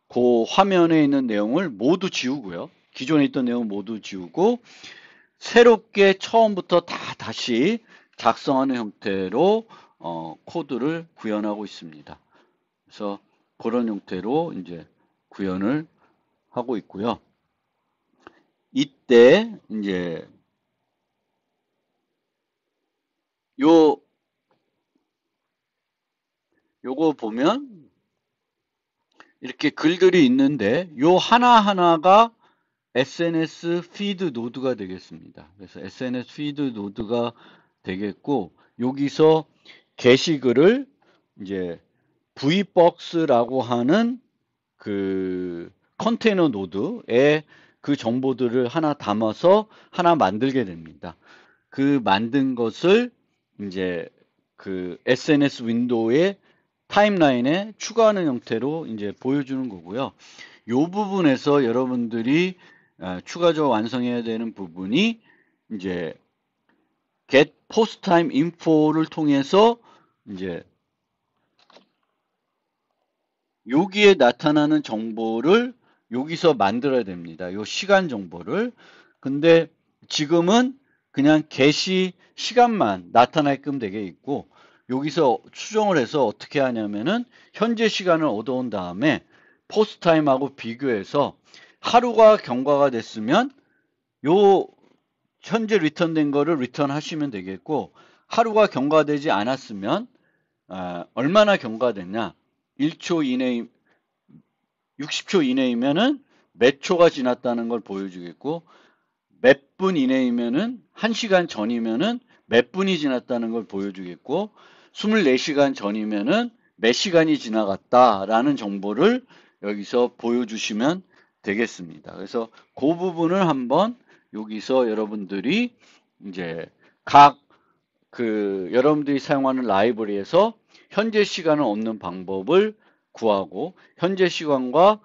그 화면에 있는 내용을 모두 지우고요. 기존에 있던 내용 모두 지우고 새롭게 처음부터 다 다시 작성하는 형태로 코드를 구현하고 있습니다. 그래서 그런 형태로 이제 구현을 하고 있고요. 이때 이제 요거 보면 이렇게 글들이 있는데 요 하나하나가 SNS 피드 노드가 되겠습니다. 그래서 SNS 피드 노드가 되겠고 여기서 게시글을 이제 Vbox라고 하는 그 컨테이너 노드에 그 정보들을 하나 담아서 하나 만들게 됩니다. 그 만든 것을 이제 그 SNS 윈도우의 타임라인에 추가하는 형태로 이제 보여주는 거고요. 이 부분에서 여러분들이 추가적으로 완성해야 되는 부분이 이제 get post time info를 통해서 이제 여기에 나타나는 정보를 여기서 만들어야 됩니다. 요 시간 정보를. 근데 지금은 그냥 게시 시간만 나타나게끔 되게 있고 여기서 추정을 해서 어떻게 하냐면은 현재 시간을 얻어온 다음에 포스트 타임하고 비교해서 하루가 경과가 됐으면 요 현재 리턴된 거를 리턴하시면 되겠고 하루가 경과되지 않았으면 얼마나 경과됐냐 1초 이내 60초 이내이면은 몇 초가 지났다는 걸 보여주겠고 몇 분 이내이면은 1시간 전이면은 몇 분이 지났다는 걸 보여주겠고 24시간 전이면은 몇 시간이 지나갔다라는 정보를 여기서 보여주시면 되겠습니다. 그래서 그 부분을 한번 여기서 여러분들이 이제 각 여러분들이 사용하는 라이브러리에서 현재 시간을 얻는 방법을 구하고 현재 시간과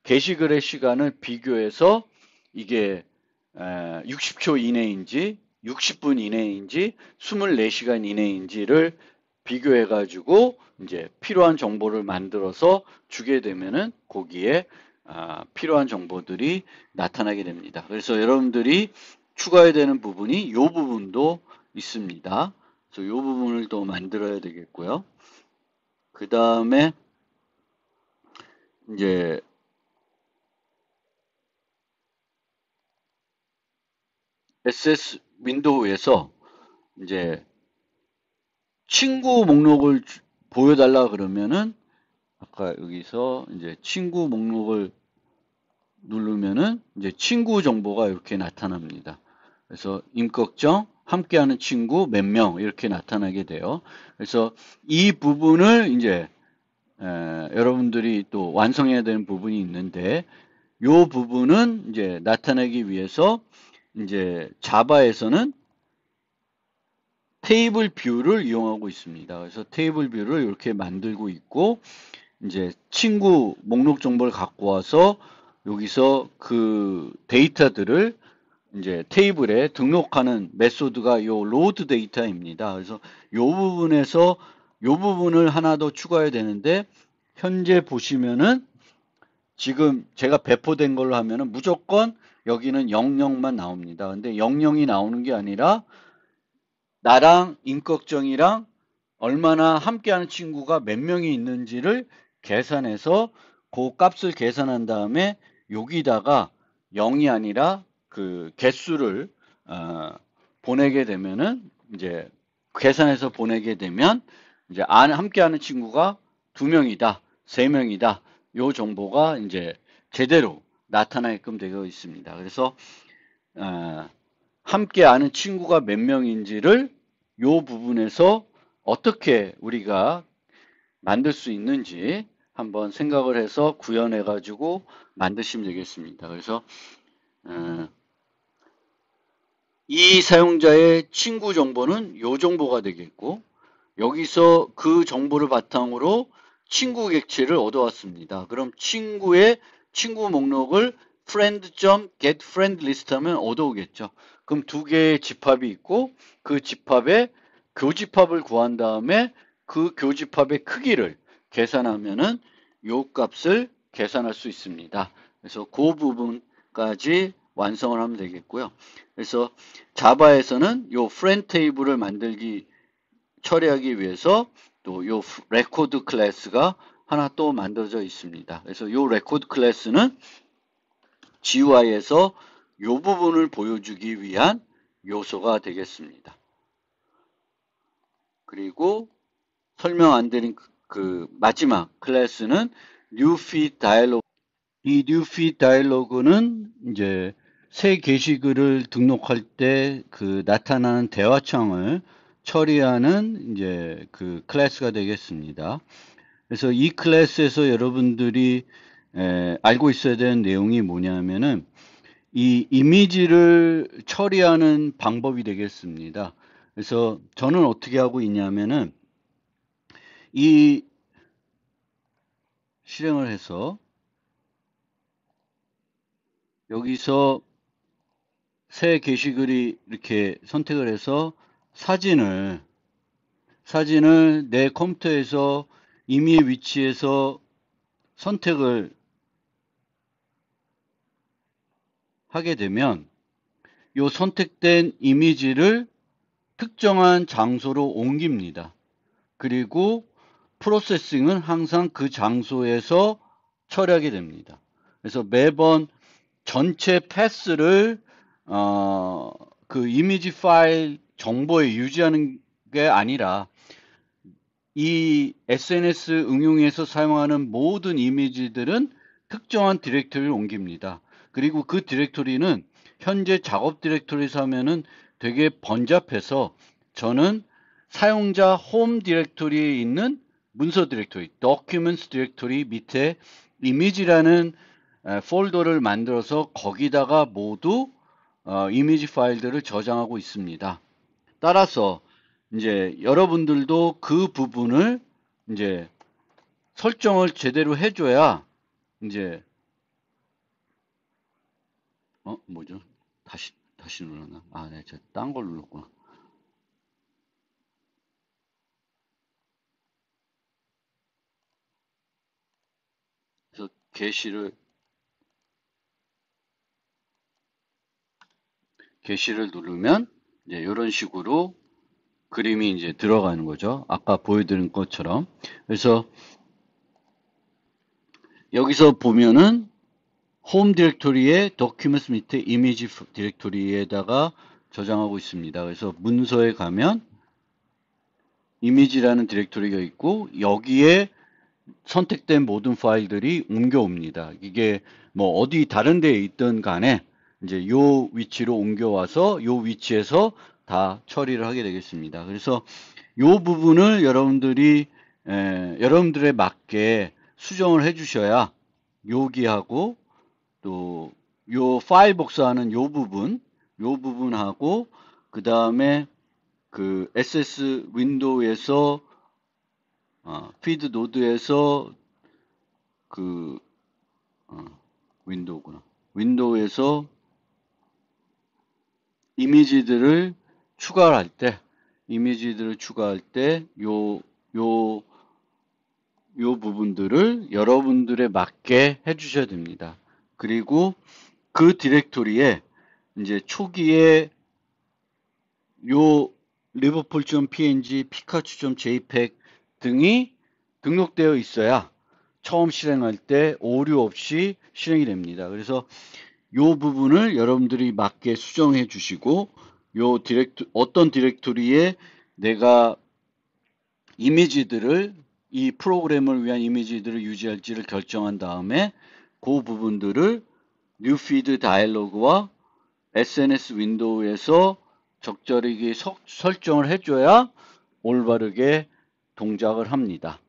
게시글의 시간을 비교해서 이게 60초 이내인지 60분 이내인지 24시간 이내인지를 비교해 가지고 이제 필요한 정보를 만들어서 주게 되면은 거기에 필요한 정보들이 나타나게 됩니다. 그래서 여러분들이 추가해야 되는 부분이 이 부분도 있습니다. 그래서 이 부분을 또 만들어야 되겠고요. 그 다음에 이제 SS 윈도우에서 이제 친구 목록을 보여달라 그러면은 아까 여기서 이제 친구 목록을 누르면은 이제 친구 정보가 이렇게 나타납니다. 그래서 임꺽정 함께하는 친구 몇 명 이렇게 나타나게 돼요. 그래서 이 부분을 이제 여러분들이 또 완성해야 되는 부분이 있는데 이 부분은 이제 나타내기 위해서 이제 자바에서는 테이블 뷰를 이용하고 있습니다. 그래서 테이블 뷰를 이렇게 만들고 있고 이제 친구 목록 정보를 갖고 와서 여기서 그 데이터들을 이제 테이블에 등록하는 메소드가 요 로드 데이터입니다. 그래서 요 부분에서 요 부분을 하나 더 추가해야 되는데 현재 보시면은 지금 제가 배포된 걸로 하면은 무조건 여기는 00만 나옵니다. 근데 00이 나오는 게 아니라 나랑 임꺽정이랑 얼마나 함께하는 친구가 몇 명이 있는지를 계산해서 그 값을 계산한 다음에 여기다가 0이 아니라 그 개수를 보내게 되면은 이제 계산해서 보내게 되면 이제 함께하는 친구가 2명이다, 3명이다. 요 정보가 이제 제대로 나타나게끔 되어 있습니다. 그래서 함께 아는 친구가 몇 명인지를 요 부분에서 어떻게 우리가 만들 수 있는지 한번 생각을 해서 구현해 가지고 만드시면 되겠습니다. 그래서 이 사용자의 친구 정보는 요 정보가 되겠고, 여기서 그 정보를 바탕으로 친구 객체를 얻어왔습니다. 그럼 친구의 친구 목록을 friend.getFriendList 하면 얻어오겠죠. 그럼 두 개의 집합이 있고 그 집합의 교집합을 구한 다음에 그 교집합의 크기를 계산하면은 요 값을 계산할 수 있습니다. 그래서 그 부분까지 완성을 하면 되겠고요. 그래서 자바에서는 요 friend 테이블을 처리하기 위해서 또 요 레코드 클래스가 하나 또 만들어져 있습니다. 그래서 요 레코드 클래스는 GUI에서 요 부분을 보여주기 위한 요소가 되겠습니다. 그리고 설명 안 드린 그 마지막 클래스는 뉴피드 다이얼로그. 이 뉴피드 다이얼로그는 이제 새 게시글을 등록할 때 그 나타나는 대화창을 처리하는 이제 그 클래스가 되겠습니다. 그래서 이 클래스에서 여러분들이 알고 있어야 되는 내용이 뭐냐면은 이 이미지를 처리하는 방법이 되겠습니다. 그래서 저는 어떻게 하고 있냐면은 이 실행을 해서 여기서 새 게시글이 이렇게 선택을 해서 사진을 내 컴퓨터에서 임의의 위치에서 선택을 하게 되면 이 선택된 이미지를 특정한 장소로 옮깁니다. 그리고 프로세싱은 항상 그 장소에서 처리하게 됩니다. 그래서 매번 전체 패스를 그 이미지 파일 정보에 유지하는 게 아니라 이 SNS 응용에서 사용하는 모든 이미지들은 특정한 디렉토리를 옮깁니다. 그리고 그 디렉토리는 현재 작업 디렉토리에서 하면은 되게 번잡해서 저는 사용자 홈 디렉토리에 있는 문서 디렉토리, Documents 디렉토리 밑에 이미지라는 폴더를 만들어서 거기다가 모두 이미지 파일들을 저장하고 있습니다. 따라서 이제 여러분들도 그 부분을 이제 설정을 제대로 해줘야 이제 뭐죠? 다시 눌렀나? 아, 네, 제가 딴 걸 눌렀구나. 그래서 게시를 누르면 이제 이런 식으로 그림이 이제 들어가는 거죠. 아까 보여드린 것처럼. 그래서 여기서 보면은 홈 디렉토리에 도큐멘트 밑에 이미지 디렉토리에다가 저장하고 있습니다. 그래서 문서에 가면 이미지라는 디렉토리가 있고 여기에 선택된 모든 파일들이 옮겨옵니다. 이게 뭐 어디 다른 데에 있든 간에 이제 요 위치로 옮겨와서 요 위치에서 다 처리를 하게 되겠습니다. 그래서 요 부분을 여러분들에 맞게 수정을 해 주셔야 여기하고 또 요 파일 복사하는 요 부분하고 그 다음에 그 SS 윈도우에서 피드 노드에서 그 윈도우구나. 윈도우에서 이미지들을 추가할 때 요 부분들을 여러분들에 맞게 해주셔야 됩니다. 그리고 그 디렉토리에 이제 초기에 요 리버풀.png, 피카츄.jpeg 등이 등록되어 있어야 처음 실행할 때 오류 없이 실행이 됩니다. 그래서 이 부분을 여러분들이 맞게 수정해 주시고 어떤 디렉토리에 내가 이미지들을 이 프로그램을 위한 이미지들을 유지할지를 결정한 다음에 그 부분들을 뉴피드 다이얼로그와 SNS 윈도우에서 적절하게 설정을 해줘야 올바르게 동작을 합니다.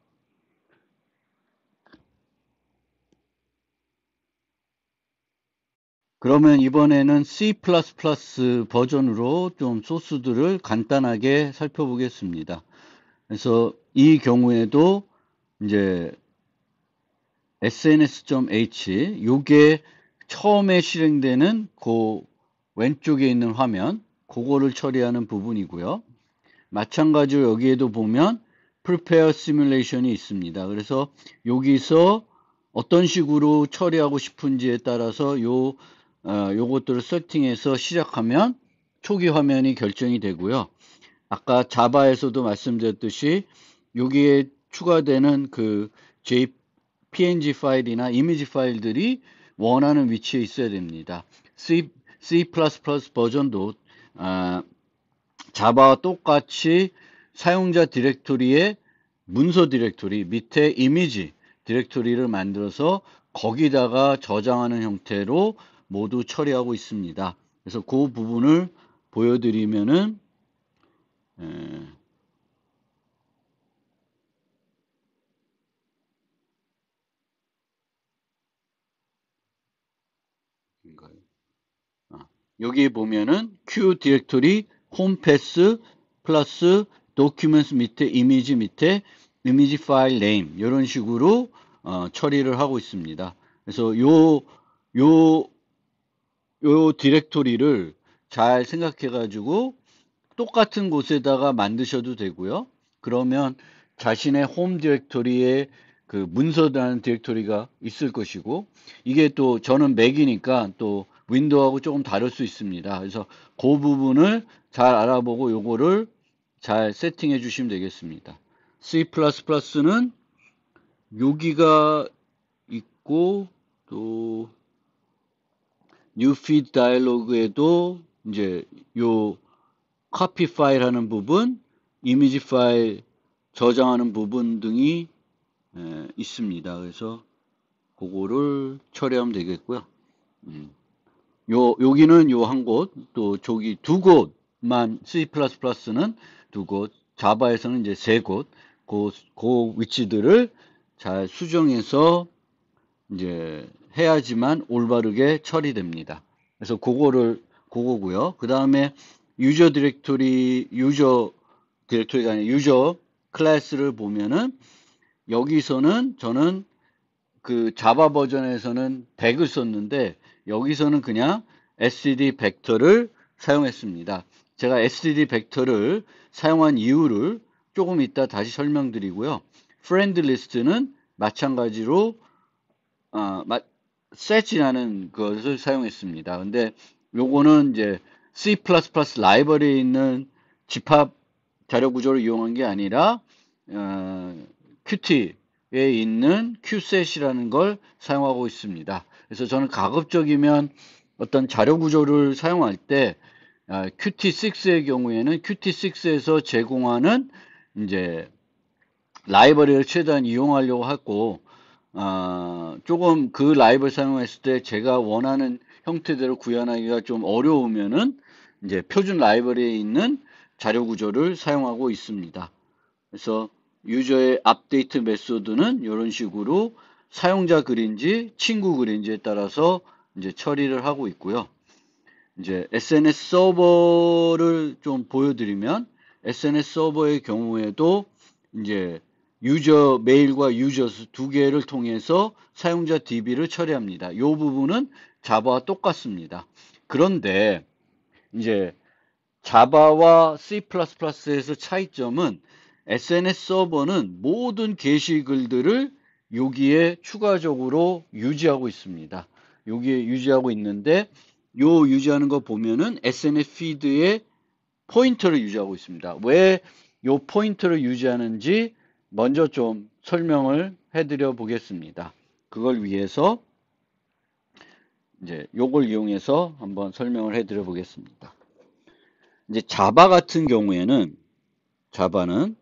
그러면 이번에는 C++ 버전으로 좀 소스들을 간단하게 살펴보겠습니다. 그래서 이 경우에도 이제 sns.h 요게 처음에 실행되는 그 왼쪽에 있는 화면 그거를 처리하는 부분이고요. 마찬가지로 여기에도 보면 prepare simulation이 있습니다. 그래서 여기서 어떤 식으로 처리하고 싶은지에 따라서 요것들을 세팅해서 시작하면 초기 화면이 결정이 되고요. 아까 자바에서도 말씀드렸듯이 여기에 추가되는 그 PNG 파일이나 이미지 파일들이 원하는 위치에 있어야 됩니다. C++ 버전도 자바와 똑같이 사용자 디렉토리에 문서 디렉토리 밑에 이미지 디렉토리를 만들어서 거기다가 저장하는 형태로 모두 처리하고 있습니다. 그래서 그 부분을 보여드리면은 여기 보면은 Q 디렉토리 홈패스 플러스 도큐멘트 밑에 이미지 파일 네임 이런 식으로 처리를 하고 있습니다. 그래서 요 디렉토리를 잘 생각해 가지고 똑같은 곳에다가 만드셔도 되고요. 그러면 자신의 홈 디렉토리에 그 문서라는 디렉토리가 있을 것이고 이게 또 저는 맥이니까 또 윈도우하고 조금 다를 수 있습니다. 그래서 그 부분을 잘 알아보고 요거를 잘 세팅해 주시면 되겠습니다. C++는 여기가 있고 또 뉴피드 다이얼로그에도 이제 요 카피 파일 하는 부분, 이미지 파일 저장하는 부분 등이 있습니다. 그래서 그거를 처리하면 되겠고요. 여기는 요 한 곳, 또 저기 두 곳만 C++는 두 곳, 자바에서는 이제 세 곳, 그 위치들을 잘 수정해서 이제 해야지만 올바르게 처리됩니다. 그래서 그거고요. 그 다음에 유저 디렉토리가 아니라 유저 클래스를 보면은 여기서는 저는 그 자바 버전에서는 100을 썼는데 여기서는 그냥 std 벡터를 사용했습니다. 제가 std 벡터를 사용한 이유를 조금 이따 다시 설명드리고요. friend list는 마찬가지로 set이라는 것을 사용했습니다. 근데 요거는 이제 C++ 라이브러리에 있는 집합 자료 구조를 이용한 게 아니라 Qt에 있는 Qset이라는 걸 사용하고 있습니다. 그래서 저는 가급적이면 어떤 자료 구조를 사용할 때 Qt6의 경우에는 Qt6에서 제공하는 이제 라이브러리를 최대한 이용하려고 하고 조금 그 라이브를 사용했을 때 제가 원하는 형태대로 구현하기가 좀 어려우면은 이제 표준 라이브러리에 있는 자료 구조를 사용하고 있습니다. 그래서 유저의 업데이트 메소드는 이런 식으로 사용자 글인지 친구 글인지에 따라서 이제 처리를 하고 있고요. 이제 SNS 서버를 좀 보여드리면 SNS 서버의 경우에도 이제 유저 메일과 유저스 두 개를 통해서 사용자 DB를 처리합니다. 이 부분은 자바와 똑같습니다. 그런데 이제 자바와 C++에서 차이점은 SNS 서버는 모든 게시글들을 여기에 추가적으로 유지하고 있습니다. 여기에 유지하고 있는데 요 유지하는 거 보면은 SNS 피드에 포인터를 유지하고 있습니다. 왜 요 포인터를 유지하는지 먼저 좀 설명을 해드려 보겠습니다. 그걸 위해서 이제 요걸 이용해서 한번 설명을 해드려 보겠습니다. 이제 자바 같은 경우에는 자바는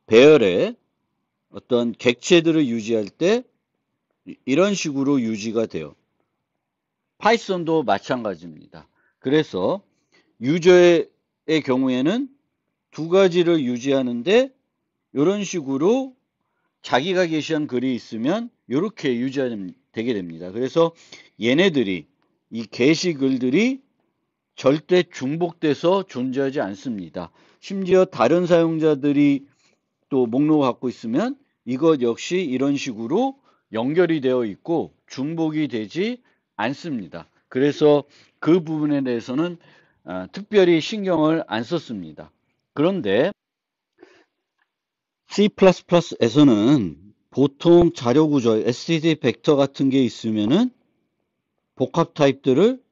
배열의 어떤 객체들을 유지할 때 이런 식으로 유지가 돼요. 파이썬도 마찬가지입니다. 그래서 유저의 경우에는 두 가지를 유지하는데 이런 식으로 자기가 게시한 글이 있으면 이렇게 유지되게 됩니다. 그래서 얘네들이 이 게시글들이 절대 중복돼서 존재하지 않습니다. 심지어 다른 사용자들이 또 목록을 갖고 있으면 이것 역시 이런 식으로 연결이 되어 있고 중복이 되지 않습니다. 그래서 그 부분에 대해서는 특별히 신경을 안 썼습니다. 그런데 C++에서는 보통 자료 구조, std 벡터 같은 게 있으면은 복합 타입들을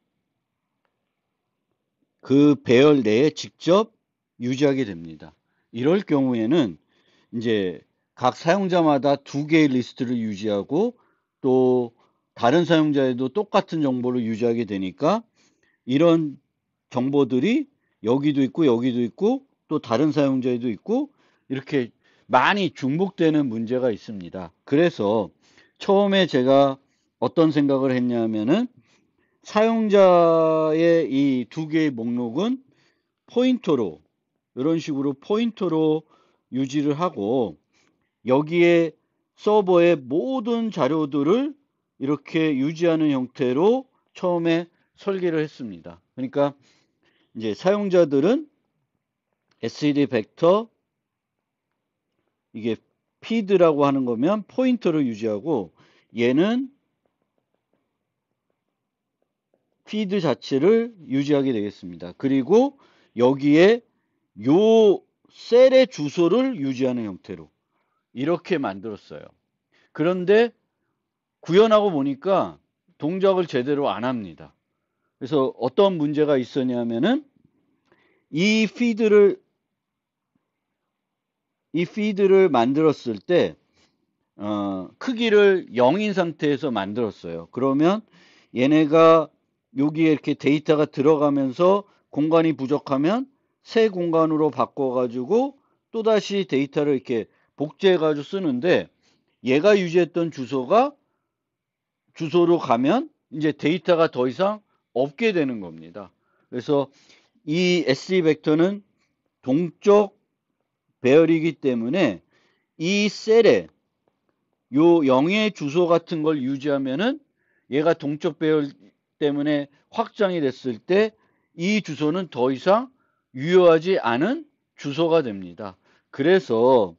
그 배열 내에 직접 유지하게 됩니다. 이럴 경우에는 이제 각 사용자마다 두 개의 리스트를 유지하고 또 다른 사용자에도 똑같은 정보를 유지하게 되니까 이런 정보들이 여기도 있고 또 다른 사용자에도 있고 이렇게 많이 중복되는 문제가 있습니다. 그래서 처음에 제가 어떤 생각을 했냐면은 사용자의 이 두 개의 목록은 포인터로 이런 식으로 포인터로 유지를 하고 여기에 서버의 모든 자료들을 이렇게 유지하는 형태로 처음에 설계를 했습니다. 그러니까 이제 사용자들은 std 벡터 이게 피드라고 하는 거면 포인터를 유지하고 얘는 피드 자체를 유지하게 되겠습니다. 그리고 여기에 요 셀의 주소를 유지하는 형태로 이렇게 만들었어요. 그런데 구현하고 보니까 동작을 제대로 안 합니다. 그래서 어떤 문제가 있었냐면은 이 피드를 만들었을 때 크기를 0인 상태에서 만들었어요. 그러면 얘네가 여기에 이렇게 데이터가 들어가면서 공간이 부족하면 새 공간으로 바꿔가지고 또다시 데이터를 이렇게 복제해가지고 쓰는데 얘가 유지했던 주소로 가면 이제 데이터가 더 이상 없게 되는 겁니다. 그래서 이 SD 벡터는 동적 배열이기 때문에 이 셀에 요 0의 주소 같은 걸 유지하면은 얘가 동적 배열 때문에 확장이 됐을 때 이 주소는 더 이상 유효하지 않은 주소가 됩니다. 그래서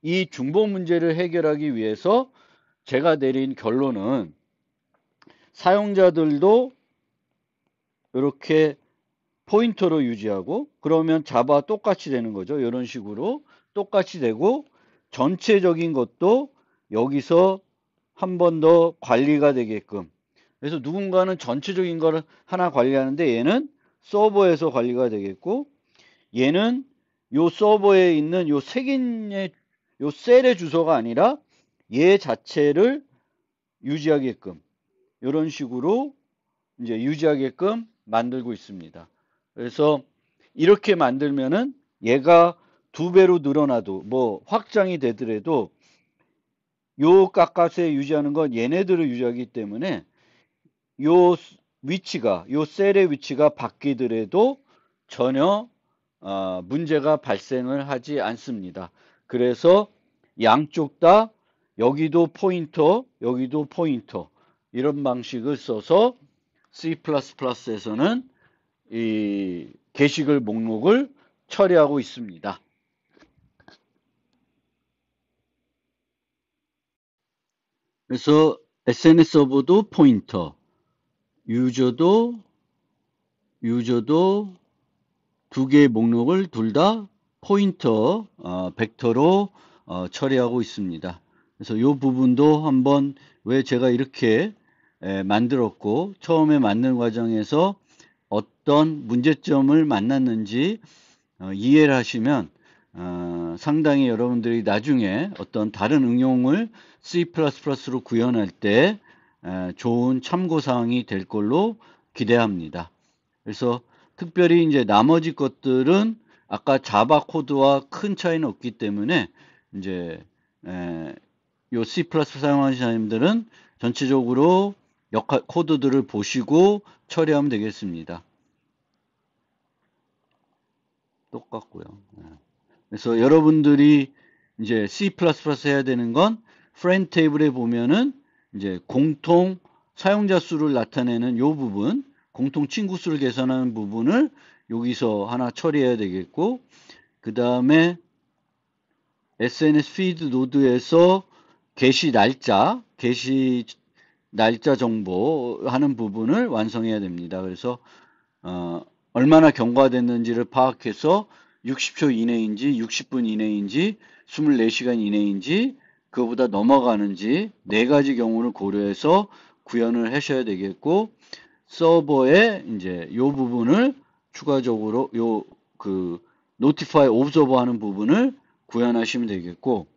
이 중복 문제를 해결하기 위해서 제가 내린 결론은 사용자들도 이렇게 포인터로 유지하고 그러면 자바 똑같이 되는 거죠. 이런 식으로 똑같이 되고 전체적인 것도 여기서 한 번 더 관리가 되게끔 그래서 누군가는 전체적인 거를 하나 관리하는데 얘는 서버에서 관리가 되겠고 얘는 요 서버에 있는 요 색인의 요 셀의 주소가 아니라 얘 자체를 유지하게끔 이런 식으로 이제 유지하게끔 만들고 있습니다. 그래서 이렇게 만들면은 얘가 2배로 늘어나도 뭐 확장이 되더라도 요 값에 유지하는 건 얘네들을 유지하기 때문에 요 위치가 요 셀의 위치가 바뀌더라도 전혀 문제가 발생을 하지 않습니다. 그래서 양쪽 다 여기도 포인터 여기도 포인터 이런 방식을 써서 C++에서는 이 게시글 목록을 처리하고 있습니다. 그래서 SNS 서버도 포인터, 유저도 두 개의 목록을 둘 다 포인터 벡터로 처리하고 있습니다. 그래서 이 부분도 한번 왜 제가 이렇게 만들었고 처음에 만든 과정에서 어떤 문제점을 만났는지 이해를 하시면 상당히 여러분들이 나중에 어떤 다른 응용을 C++로 구현할 때 좋은 참고사항이 될 걸로 기대합니다. 그래서 특별히 이제 나머지 것들은 아까 자바 코드와 큰 차이는 없기 때문에 이제 요 C++ 사용하시는 사람들은 전체적으로 역할 코드들을 보시고 처리하면 되겠습니다. 똑같고요. 그래서 여러분들이 이제 C++ 해야 되는 건 프렌드 테이블에 보면은 이제 공통 사용자 수를 나타내는 요 부분, 공통 친구 수를 계산하는 부분을 여기서 하나 처리해야 되겠고, 그 다음에 SNS 피드 노드에서 게시 날짜 정보 하는 부분을 완성해야 됩니다. 그래서 얼마나 경과됐는지를 파악해서 60초 이내인지 60분 이내인지 24시간 이내인지 그거보다 넘어가는지 네 가지 경우를 고려해서 구현을 하셔야 되겠고, 서버에 이제 요 부분을 추가적으로 notify observer 하는 부분을 구현하시면 되겠고,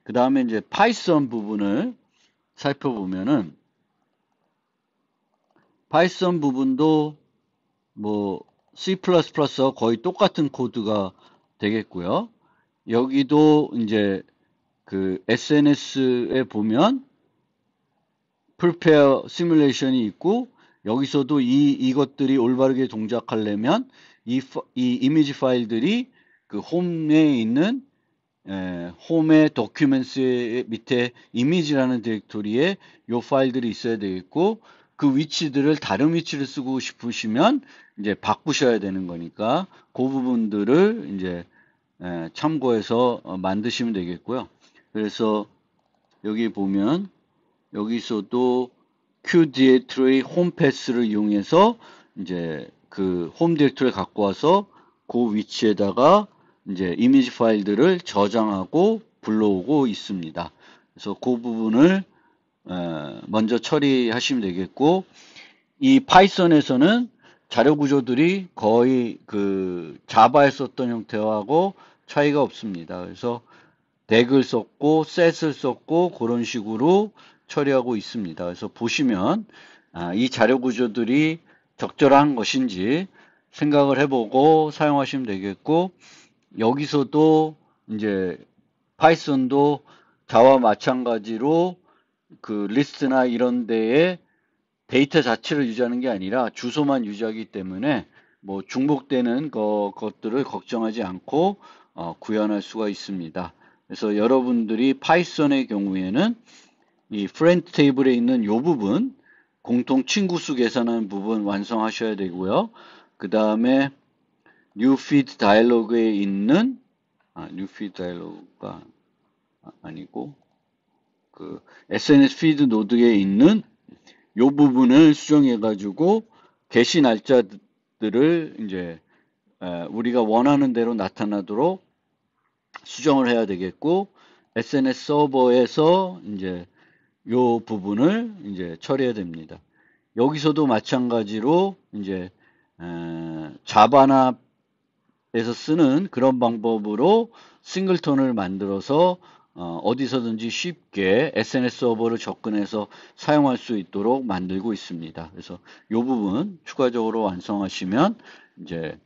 그 다음에 이제 파이썬 부분을 살펴보면은 파이썬 부분도 뭐 C++와 거의 똑같은 코드가 되겠고요. 여기도 이제 그 SNS에 보면 prepare simulation이 있고, 여기서도 이것들이 올바르게 동작하려면 이 이미지 파일들이 그 홈에 있는 홈의 도큐멘트 밑에 이미지라는 디렉토리에 요 파일들이 있어야 되겠고, 그 위치들을 다른 위치를 쓰고 싶으시면 이제 바꾸셔야 되는 거니까 그 부분들을 이제 참고해서 만드시면 되겠고요. 그래서 여기 보면 여기서도 q 디렉토리 홈 패스를 이용해서 이제 그 홈 디렉토리를 갖고 와서 그 위치에다가 이제 이미지 파일들을 저장하고 불러오고 있습니다. 그래서 그 부분을 먼저 처리하시면 되겠고, 이 파이썬에서는 자료 구조들이 거의 그 자바에 썼던 형태하고 차이가 없습니다. 그래서 덱을 썼고 셋을 썼고 그런 식으로 처리하고 있습니다. 그래서 보시면 이 자료 구조들이 적절한 것인지 생각을 해보고 사용하시면 되겠고, 여기서도 이제 파이썬도 자와 마찬가지로 그 리스트나 이런 데에 데이터 자체를 유지하는 게 아니라 주소만 유지하기 때문에 뭐 중복되는 것들을 걱정하지 않고 구현할 수가 있습니다. 그래서 여러분들이 파이썬의 경우에는 이 프렌드 테이블에 있는 이 부분, 공통 친구 수 계산하는 부분 완성하셔야 되고요. 그 다음에 new feed 다이얼로그에 있는 new feed 다이얼로그가 아니고 그 SNS feed 노드에 있는 이 부분을 수정해 가지고 게시 날짜들을 이제 우리가 원하는 대로 나타나도록 수정을 해야 되겠고, SNS 서버에서 이제 이 부분을 이제 처리해야 됩니다. 여기서도 마찬가지로 이제 자바나에서 쓰는 그런 방법으로 싱글턴을 만들어서 어디서든지 쉽게 SNS 서버를 접근해서 사용할 수 있도록 만들고 있습니다. 그래서 이 부분 추가적으로 완성하시면 이제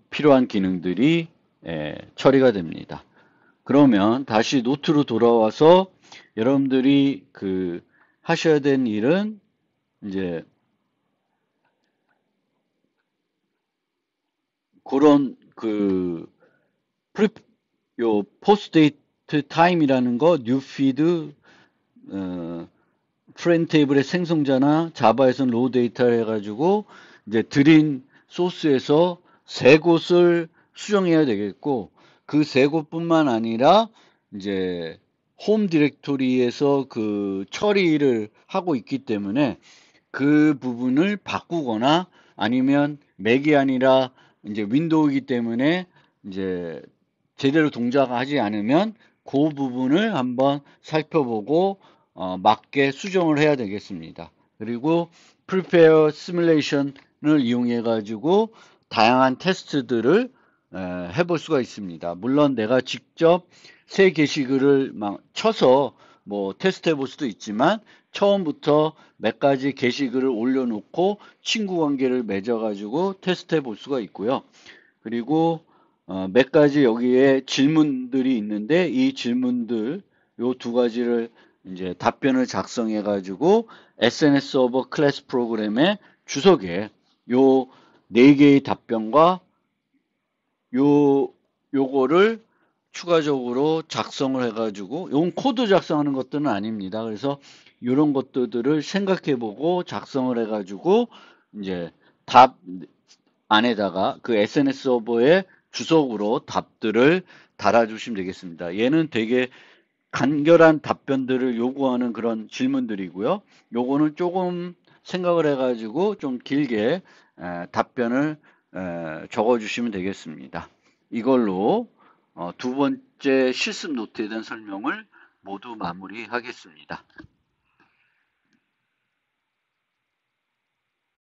필요한 기능들이 처리가 됩니다. 그러면 다시 노트로 돌아와서 여러분들이 그 하셔야 되는 일은 이제 그런 요 포스트데이트 타임이라는 거 뉴피드 프렌드 테이블의 생성자나 자바에서는 로우 데이터를 해가지고 이제 드린 소스에서 세 곳을 수정해야 되겠고, 그 세 곳뿐만 아니라 이제 홈 디렉토리에서 그 처리를 하고 있기 때문에 그 부분을 바꾸거나 아니면 맥이 아니라 이제 윈도우이기 때문에 이제 제대로 동작하지 않으면 그 부분을 한번 살펴보고 맞게 수정을 해야 되겠습니다. 그리고 Prepare Simulation을 이용해 가지고 다양한 테스트들을 해볼 수가 있습니다. 물론 내가 직접 새 게시글을 막 쳐서 뭐 테스트 해볼 수도 있지만 처음부터 몇 가지 게시글을 올려놓고 친구 관계를 맺어가지고 테스트 해볼 수가 있고요. 그리고 몇 가지 여기에 질문들이 있는데 이 질문들 요 두 가지를 이제 답변을 작성해 가지고 SNS 서버 클래스 프로그램의 주석에 요 네 개의 답변과 요거를 추가적으로 작성을 해가지고, 요건 코드 작성하는 것들은 아닙니다. 그래서 이런 것들을 생각해보고 작성을 해가지고, 이제 답 안에다가 그 SNS 서버의 주석으로 답들을 달아주시면 되겠습니다. 얘는 되게 간결한 답변들을 요구하는 그런 질문들이고요. 요거는 조금 생각을 해가지고 좀 길게 답변을 적어주시면 되겠습니다. 이걸로 두 번째 실습 노트에 대한 설명을 모두 마무리하겠습니다.